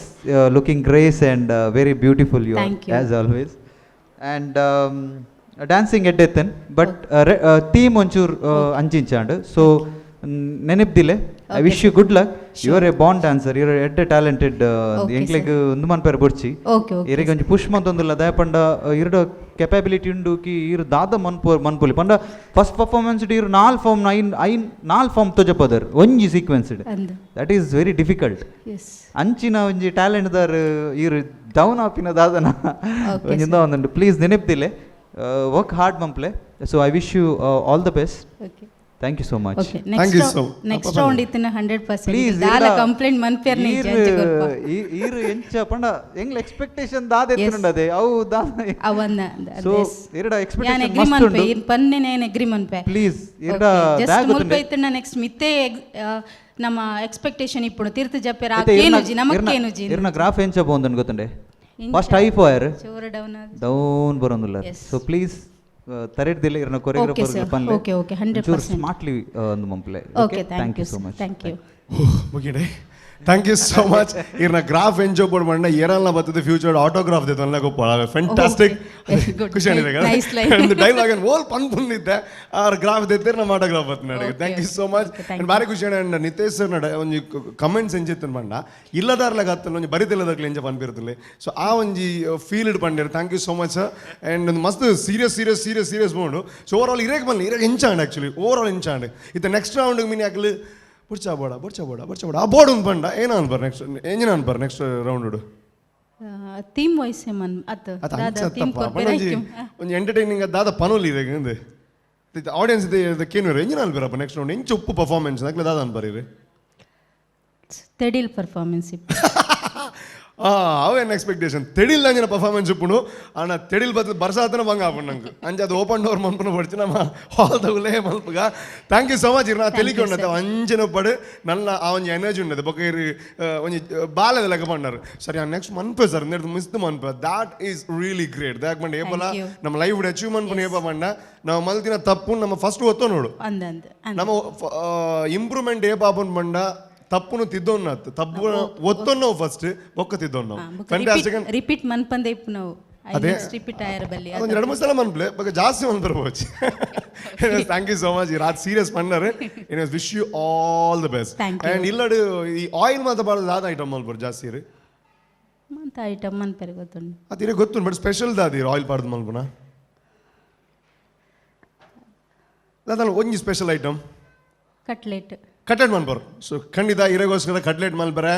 Speaker 6: looking grace and very beautiful you
Speaker 15: Thank
Speaker 6: are
Speaker 15: you.
Speaker 6: as always and dancing edethen but team onchur anchinchand so nenepdile I wish you good luck you are a born dancer you are a talented enklege undu man per borchi
Speaker 15: okay
Speaker 6: irege onji push mantondilla dayapanda irdo capability undu ki ir dada manpoli panda first performance ir naal form naal form to japadar onji sequence that is very difficult
Speaker 15: yes
Speaker 6: ಅಂಚಿನ ಒಂಜಿ talent ದಾರ್ ಇರು down ಆಪಿನ ದಾದನ ಒಂಜಿಂದ ಒಂದುಂಡು please ನೆನಪಿದಿಲ್ಲ work hard ಮಂಪ್ಲೆ so I wish you all the best thank you so much
Speaker 15: okay next round ಇತ್ತಿನ 100%
Speaker 6: ಪ್ಲೀಸ್
Speaker 15: ದಾಲ ಕಂಪ್ಲೇಂಟ್ ಮನ್ಪೇರ್ನೆ
Speaker 6: ಈರು ಎಂಚ ಪಂಡ ಎಂಗ್ಲ ಎಕ್ಸ್ಪೆಕ್ಟೇಷನ್ ದಾದ ಎತ್ತುಂಡದೆ ಅವು ದಾದ
Speaker 15: ಅವನ್ನ
Speaker 6: ಸೊ ಇರಡ
Speaker 15: ನಾನು
Speaker 6: ಎಕ್ಸ್ಪೆಕ್ಟೇಷನ್
Speaker 15: ಅಗ್ರಿ ಮನ್ಪೆ ಪನ್ನೆ ನಾನು ಅಗ್ರಿ ಮನ್ಪೆ
Speaker 6: ಪ್ಲೀಸ್ ಇರಡ
Speaker 15: ಜಸ್ಟ್ ಮುಲ್ಪ ಇತ್ತಿನ ನೆಕ್ಸ್ಟ್ ಮಿತ್ತೆ ನಮ್ಮ ಎಕ್ಸ್ಪೆಕ್ಟೇಷನ್ ఇప్పుడు తీర్తి చెప్పారు ఆకేనుజి నమకేనుజి
Speaker 6: ఇర్న గ్రాఫ్ ఎంచ బోందని గొత్తండే ఫస్ట్ అయిపోయార్
Speaker 15: ಚೂರ
Speaker 6: ಡೌನ್ ಬರೋದಿಲ್ಲ ಸೊ ಪ್ಲೀಸ್ ತರೆಡ್ ದಿಲ್ಲ ಇರ್ನ ಕೊರಿಯೋಗ್ರಾಫರ್ ಪನ್ಲೆ
Speaker 15: ಓಕೆ ಓಕೆ 100%
Speaker 6: ಸ್ಮಾರ್ಟ್ಲಿ ಒಂದು ಮಂಪ್ಲೆ
Speaker 15: okay thank you so much thank you
Speaker 3: ಮುಗಿಡೆ ಥ್ಯಾಂಕ್ ಯು ಸೋ ಮಚ್ ಇರ್ನ ಗ್ರಾಫ್ ಎಂಜಾಯ್ ಪಡ್ ಮಣ್ಣ ಏರಲ್ಲ ಬರ್ತದೆ ಫ್ಯೂಚರ್ ಆಟೋಗ್ರಾಫ್ ದೆ ತನ್ನ ಗೊ ಫ್ಯಾಂಟಾಸ್ಟಿಕ್ ಖುಷಿ ಆಗಿದೆ ಒಂದು ಡೈಲಾಗ್ ಅನ್ ಓಲ್ ಪನ್ ಬಂದಿದ್ದೆ ಆ ಗ್ರಾಫ್ ದೆತ್ತೆ ನಮ್ಮ ಆಟೋಗ್ರಾಫ್ ಬತ್ ನಡೆ thank you so much and ಬಾರಿ ಖುಷಿ ಅಂಡ್ ನಿತೇಶ್ ಸರ್ ನಡೆ ಒಂಜಿ ಕಮೆಂಟ್ಸ್ ಎಂಜಿತ್ತನ್ ಬಂಡ ಇಲ್ಲದಾರ್ಲಾಗ ಹತ್ತಲ್ಲ ಒಂಜಿ ಬರಿತಿಲ್ಲದಾಗ್ಲಿ ಎಂಜ ಪನ್ಪಿರ್ತಲೆ ಸೊ ಆ ಒಂಜಿ ಫೀಲ್ಡ್ ಪಂಡಿರ್ thank you so much sir and ಒಂದು ಮಸ್ತ್ ಸೀರಿಯಸ್ ಬೋಂಡು ಸೊ ಓವರ್ ಆಲ್ ಇರೇಕ್ ಬನ್ನಿ ಇರೇಕ್ ಎಂಚಾಂಡ್ ಆ್ಯಕ್ಚುಲಿ ಓವರ್ ಆಲ್ ಎಂಚಾಂಡ್ ಇತ್ತ ನೆಕ್ಸ್ಟ್ ರೌಂಡ್ ಮೀನ್ ಯಾಕಲು ಬುಡ್ಚಾಬೋಡ ಆ ಬೋರ್ಡ್ ಒಂದು ಬಂಡ ಏನೋ ಅನ್ಬಾರ ನೆಕ್ಸ್ಟ್ ಎಂಜಿನ ಅನ್ಬಾರ ನೆಕ್ಸ್ಟ್ ರೌಂಡ್
Speaker 15: ಥೀಮ್ ವಾಯ್ಸ್ ಮನ್ ಅತ ದಾದ ಥೀಮ್
Speaker 3: ಒಂದು ಎಂಟರ್ಟೈನಿಂಗ್ ದಾದ ಪನೋಲಿ ಇದೆ ಇಂದು ಆಡಿಯನ್ಸ್ ಇದೆ ಕೇನು ಎಂಜಿನ ಅನ್ಬಾರಪ್ಪ ನೆಕ್ಸ್ಟ್ ರೌಂಡ್ ಎಂಚು ಉಪ್ಪು ಪರ್ಫಾರ್ಮೆನ್ಸ್ ಅಕ್ಲೆ ದಾದ ಅನ್ಬಾರಿ
Speaker 15: ತೆಡಿಲ್ ಪರ್ಫಾರ್ಮೆನ್ಸ್
Speaker 3: ಅವೇನು ಎಕ್ಸ್ಪೆಕ್ಟೇಷನ್ ತೆಡಿಲ್ ಅಂಜಿನ ಪರ್ಫಾರ್ಮೆನ್ಸ್ ಇಪ್ಪುನು ಅಣ್ಣ ತೆಡಿಲ್ ಬದಲು ಬರ್ಸಾತನ ಬಂಗ ಆಪುಂಡು ನಂಗೆ ಅಂಜ ಅದು ಓಪನ್ ಡೋರ್ ಮನ್ಪುನ ಪಡ್ಚಿ ನಮ್ಮ ಹಾಲ್ ತಗುಲೇ ಮಲ್ಪಗ ಥ್ಯಾಂಕ್ ಯು ಸೊ ಮಚ್ ಇರ್ನ ತೆಲಿಕೊಂಡದ ಅಂಜನ ಪಡು ನನ್ನ ಆ ಒಂಜಿ ಎನರ್ಜಿ ಉಂಡದು ಬೊಕ್ಕ ಇರು ಒಂಜಿ ಬಾಲದ ಲೆಕ್ಕ ಪಂಡರು ಸರಿ ನೆಕ್ಸ್ಟ್ ಮನ್ಪೆ ಸರ್ ನೆಡ್ದು ಮಿಸ್ದು ಮನ್ಪೆ ದಾಟ್ ಈಸ್ ರಿಯಲಿ ಗ್ರೇಟ್ ದಾಕ್ ಬಂಡ ಏಪಲ ನಮ್ಮ ಲೈಫ್ ಅಚೀವ್ಮೆಂಟ್ ಪುನ ಏಪ ಬಂಡ ನಾವು ಮಲ್ತಿನ ತಪ್ಪು ನಮ್ಮ ಫಸ್ಟ್ ಒತ್ತೋ ನೋಡು ನಮ್ಮ ಇಂಪ್ರೂವ್ಮೆಂಟ್ ಏಪ ಆಪನ್ ಬಂಡ ತಪ್ಪುನು ತಿದ್ದೋನ್ನ ತಪ್ಪು ಒತ್ತೊನ್ನೋ ಫಸ್ಟ್ ಒಕ್ಕ ತಿದ್ದೋನ್ನ ಫ್ಯಾಂಟಾಸ್ಟಿಕ್
Speaker 15: ರಿಪೀಟ್ ಮನ್ಪಂದೆ ಇಪ್ಪು ನಾವು
Speaker 3: ಅದೇ
Speaker 15: ರಿಪೀಟ್ ಆಯರ ಬಲ್ಲಿ
Speaker 3: ಒಂದು ಎರಡು ಮೂರು ಸಲ ಮನ್ಪ್ಲೆ ಬಗ್ಗೆ ಜಾಸ್ತಿ ಮನ್ಪರ್ಬೋದು ಥ್ಯಾಂಕ್ ಯು ಸೋ ಮಚ್ ಈ ರಾತ್ ಸೀರಿಯಸ್ ಪಂಡರು ಇನ್ wish you all the best and ಇಲ್ಲಡು ಈ ಆಯಿಲ್ ಮಾತ್ರ ಬಾರ್ದು ದಾದ ಐಟಮ್ ಮಲ್ಪರು ಜಾಸ್ತಿ ರೀ
Speaker 15: ಮಂತ ಐಟಮ್ ಮನ್ಪೆರೆ ಗೊತ್ತುಂಡು
Speaker 3: ಅದಿರೇ ಗೊತ್ತು ಬಟ್ ಸ್ಪೆಷಲ್ ದಾದಿ ಆಯಿಲ್ ಪಾಡ್ದು ಮಲ್ಪುನ ದಾದಲ್ಲ ಒಂಜಿ ಸ್ಪೆಷಲ್ ಐಟಮ್ ಕಟ್ಲೆಟ್ ಮಲ್ಪರು ಸೊ ಖಂಡಿತ ಇರೆಗೋಸ್ಕರ ಕಟ್ಲೆಟ್ ಮಲ್ಪರೆ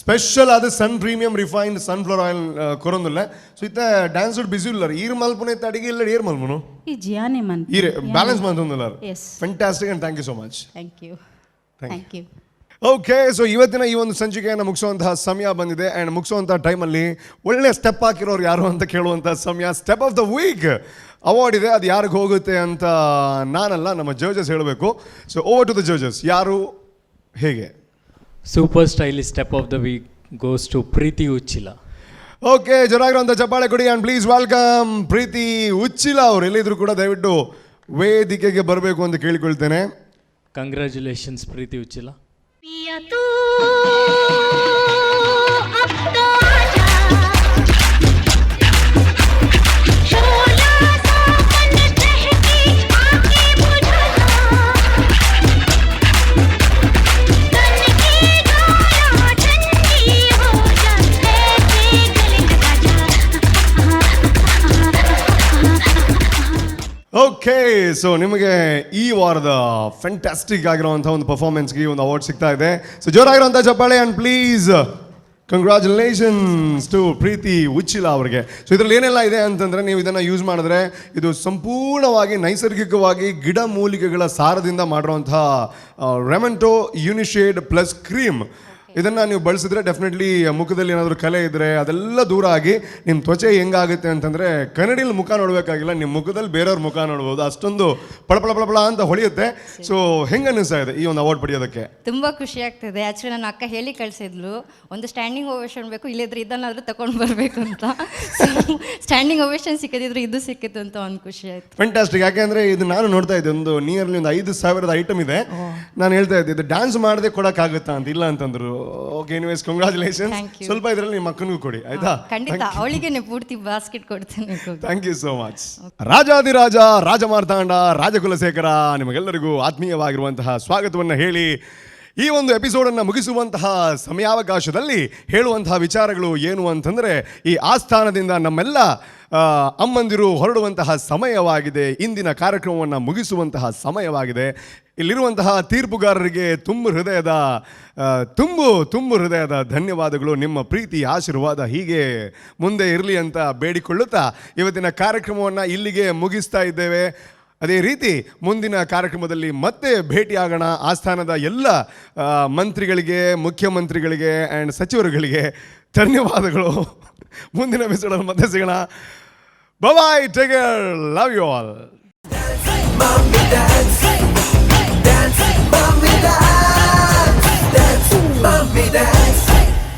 Speaker 3: ಸ್ಪೆಷಲ್ ಅದು sun premium refined sunflower oil ಕೊರೊಂದಿಲ್ಲ ಸೊ ಇತ್ತ ಡ್ಯಾನ್ಸ್ ಬಿಸಿ ಇಲ್ಲ ಈರು ಮಲ್ಪುನ ಇತ್ತ ಅಡಿಗೆ ಇಲ್ಲ ಏರ್ ಮಲ್ಪುನು
Speaker 15: ಈ ಜಿಯಾನೆ ಮನ್
Speaker 3: ಈರೆ ಬ್ಯಾಲೆನ್ಸ್ ಮಂತೊಂದಿಲ್ಲ fantastic and thank you so much
Speaker 15: thank you
Speaker 3: okay so ಇವತ್ತಿನ ಈ ಒಂದು ಸಂಚಿಕೆಯನ್ನು ಮುಗಿಸುವಂತಹ ಸಮಯ ಬಂದಿದೆ ಆ್ಯಂಡ್ ಮುಗಿಸುವಂಥ ಟೈಮಲ್ಲಿ ಒಳ್ಳೆ ಸ್ಟೆಪ್ ಹಾಕಿರೋರು ಯಾರು ಅಂತ ಕೇಳುವಂಥ ಸಮಯ step of the week award ಇದೆ ಅದು ಯಾರಿಗೆ ಹೋಗುತ್ತೆ ಅಂತ ನಾನಲ್ಲ ನಮ್ಮ ಜಡ್ಜಸ್ ಹೇಳಬೇಕು so over to the judges ಯಾರು ಹೇಗೆ
Speaker 5: super stylish step of the week goes to Preethi Uchila
Speaker 3: okay ಜೊರಾಗಿರುವಂಥ ಚಪ್ಪಾಳೆ ಕೊಡಿ and please welcome Preethi Uchila ಅವ್ರು ಎಲ್ಲಿದ್ರು ಕೂಡ ದಯವಿಟ್ಟು ವೇದಿಕೆಗೆ ಬರಬೇಕು ಅಂತ ಕೇಳಿಕೊಳ್ತೇನೆ
Speaker 5: congratulations Preethi Uchila
Speaker 3: okay so ನಿಮಗೆ ಈ ವಾರದ ಫ್ಯಾಂಟಾಸ್ಟಿಕ್ ಆಗಿರುವಂಥ ಒಂದು ಪರ್ಫಾರ್ಮೆನ್ಸ್ಗೆ ಒಂದು ಅವಾರ್ಡ್ ಸಿಗ್ತಾ ಇದೆ ಸೊ ಜೋರಾಗಿರುವಂಥ ಚಪ್ಪಾಳೆ and please congratulations to Preethi Uchila ಅವರಿಗೆ ಸೊ ಇದರಲ್ಲಿ ಏನೆಲ್ಲ ಇದೆ ಅಂತಂದರೆ ನೀವು ಇದನ್ನು ಯೂಸ್ ಮಾಡಿದ್ರೆ ಇದು ಸಂಪೂರ್ಣವಾಗಿ ನೈಸರ್ಗಿಕವಾಗಿ ಗಿಡ ಮೂಲಿಕೆಗಳ ಸಾರದಿಂದ ಮಾಡಿರುವಂಥ ರೆಮೆಂಟೋ ಯುನಿಶೇಡ್ ಪ್ಲಸ್ ಕ್ರೀಮ್ ಇದನ್ನು ನೀವು ಬಳಸಿದ್ರೆ ಡೆಫಿನೆಟ್ಲಿ ಮುಖದಲ್ಲಿ ಏನಾದರೂ ಕಲೆ ಇದ್ದರೆ ಅದೆಲ್ಲ ದೂರ ಆಗಿ ನಿಮ್ಮ ತ್ವಚೆ ಹೆಂಗಾಗುತ್ತೆ ಅಂತಂದರೆ ಕನ್ನಡಿಯಲ್ಲಿ ಮುಖ ನೋಡಬೇಕಾಗಿಲ್ಲ, ನಿಮ್ಮ ಮುಖದಲ್ಲಿ ಬೇರೆಯವ್ರ ಮುಖ ನೋಡ್ಬೋದು, ಅಷ್ಟೊಂದು ಪಳಪಳ ಅಂತ ಹೊಳೆಯುತ್ತೆ. ಸೊ ಹೆಂಗೆ ಅನ್ನಿಸ್ತಾ ಇದೆ ಈ ಒಂದು ಅವಾರ್ಡ್ ಪಡೆಯೋದಕ್ಕೆ?
Speaker 14: ತುಂಬ ಖುಷಿ ಆಗ್ತದೆ. ಆ್ಯಕ್ಚುಲಿ ನನ್ನ ಅಕ್ಕ ಹೇಳಿ ಕಳಿಸಿದ್ಲು, ಒಂದು ಸ್ಟ್ಯಾಂಡಿಂಗ್ ಓವೇಷನ್ ಬೇಕು, ಇಲ್ಲದ್ರೆ ಇದನ್ನಾದರೂ ತಗೊಂಡು ಬರಬೇಕು ಅಂತ. ಸ್ಟ್ಯಾಂಡಿಂಗ್ ಓವೇಷನ್ ಸಿಕ್ಕಿದ್ರೆ ಇದು ಸಿಕ್ಕಿತ್ತು ಅಂತ ಒಂದು ಖುಷಿ ಆಯಿತು.
Speaker 3: ಫ್ಯಾಂಟಾಸ್ಟಿಕ್. ಯಾಕೆಂದರೆ ಇದು ನಾನು ನೋಡ್ತಾ ಇದ್ದೆ, ಒಂದು ನಿಯರ್ಲಿ ಒಂದು 5,000 ಐಟಮ್ ಇದೆ. ನಾನು ಹೇಳ್ತಾ ಇದ್ದೆ ಇದು ಡ್ಯಾನ್ಸ್ ಮಾಡದೆ ಕೊಡೋಕ್ಕಾಗುತ್ತಾ ಅಂತ. ಇಲ್ಲ ಅಂತಂದ್ರು. Okay, anyways congratulations. ಸ್ವಲ್ಪ ಇದರಲ್ಲಿ ನಿಮ್ಮ ಅಕ್ಕನಿಗೂ ಕೊಡಿ ಆಯ್ತಾ?
Speaker 14: ಖಂಡಿತ, ಅವಳಿಗೆ ಪೂರ್ತಿ ಬಾಸ್ಕೆಟ್ ಕೊಡ್ತೇನೆ.
Speaker 3: Thank you so much. ರಾಜಾದಿರಾಜ, ರಾಜಮಾರ್ತಾಂಡ, ರಾಜಕುಲಶೇಖರ ನಿಮಗೆಲ್ಲರಿಗೂ ಆತ್ಮೀಯವಾಗಿರುವಂತಹ ಸ್ವಾಗತವನ್ನು ಹೇಳಿ ಈ ಒಂದು ಎಪಿಸೋಡನ್ನು ಮುಗಿಸುವಂತಹ ಸಮಯಾವಕಾಶದಲ್ಲಿ ಹೇಳುವಂತಹ ವಿಚಾರಗಳು ಏನು ಅಂತಂದರೆ, ಈ ಆಸ್ಥಾನದಿಂದ ನಮ್ಮೆಲ್ಲ ಅಮ್ಮಂದಿರು ಹೊರಡುವಂತಹ ಸಮಯವಾಗಿದೆ. ಇಂದಿನ ಕಾರ್ಯಕ್ರಮವನ್ನು ಮುಗಿಸುವಂತಹ ಸಮಯವಾಗಿದೆ. ಇಲ್ಲಿರುವಂತಹ ತೀರ್ಪುಗಾರರಿಗೆ ತುಂಬು ಹೃದಯದ ಧನ್ಯವಾದಗಳು. ನಿಮ್ಮ ಪ್ರೀತಿ ಆಶೀರ್ವಾದ ಹೀಗೆ ಮುಂದೆ ಇರಲಿ ಅಂತ ಬೇಡಿಕೊಳ್ಳುತ್ತಾ ಇವತ್ತಿನ ಕಾರ್ಯಕ್ರಮವನ್ನು ಇಲ್ಲಿಗೆ ಮುಗಿಸ್ತಾ ಇದ್ದೇವೆ. ಅದೇ ರೀತಿ ಮುಂದಿನ ಕಾರ್ಯಕ್ರಮದಲ್ಲಿ ಮತ್ತೆ ಭೇಟಿಯಾಗೋಣ. ಆಸ್ಥಾನದ ಎಲ್ಲ ಮಂತ್ರಿಗಳಿಗೆ, ಮುಖ್ಯಮಂತ್ರಿಗಳಿಗೆ ಆ್ಯಂಡ್ ಸಚಿವರುಗಳಿಗೆ ಧನ್ಯವಾದಗಳು. ಮುಂದಿನ ಎಪಿಸೋಡಲ್ಲಿ ಮತ್ತೆ ಸಿಗೋಣ. Bye, take care, love you all.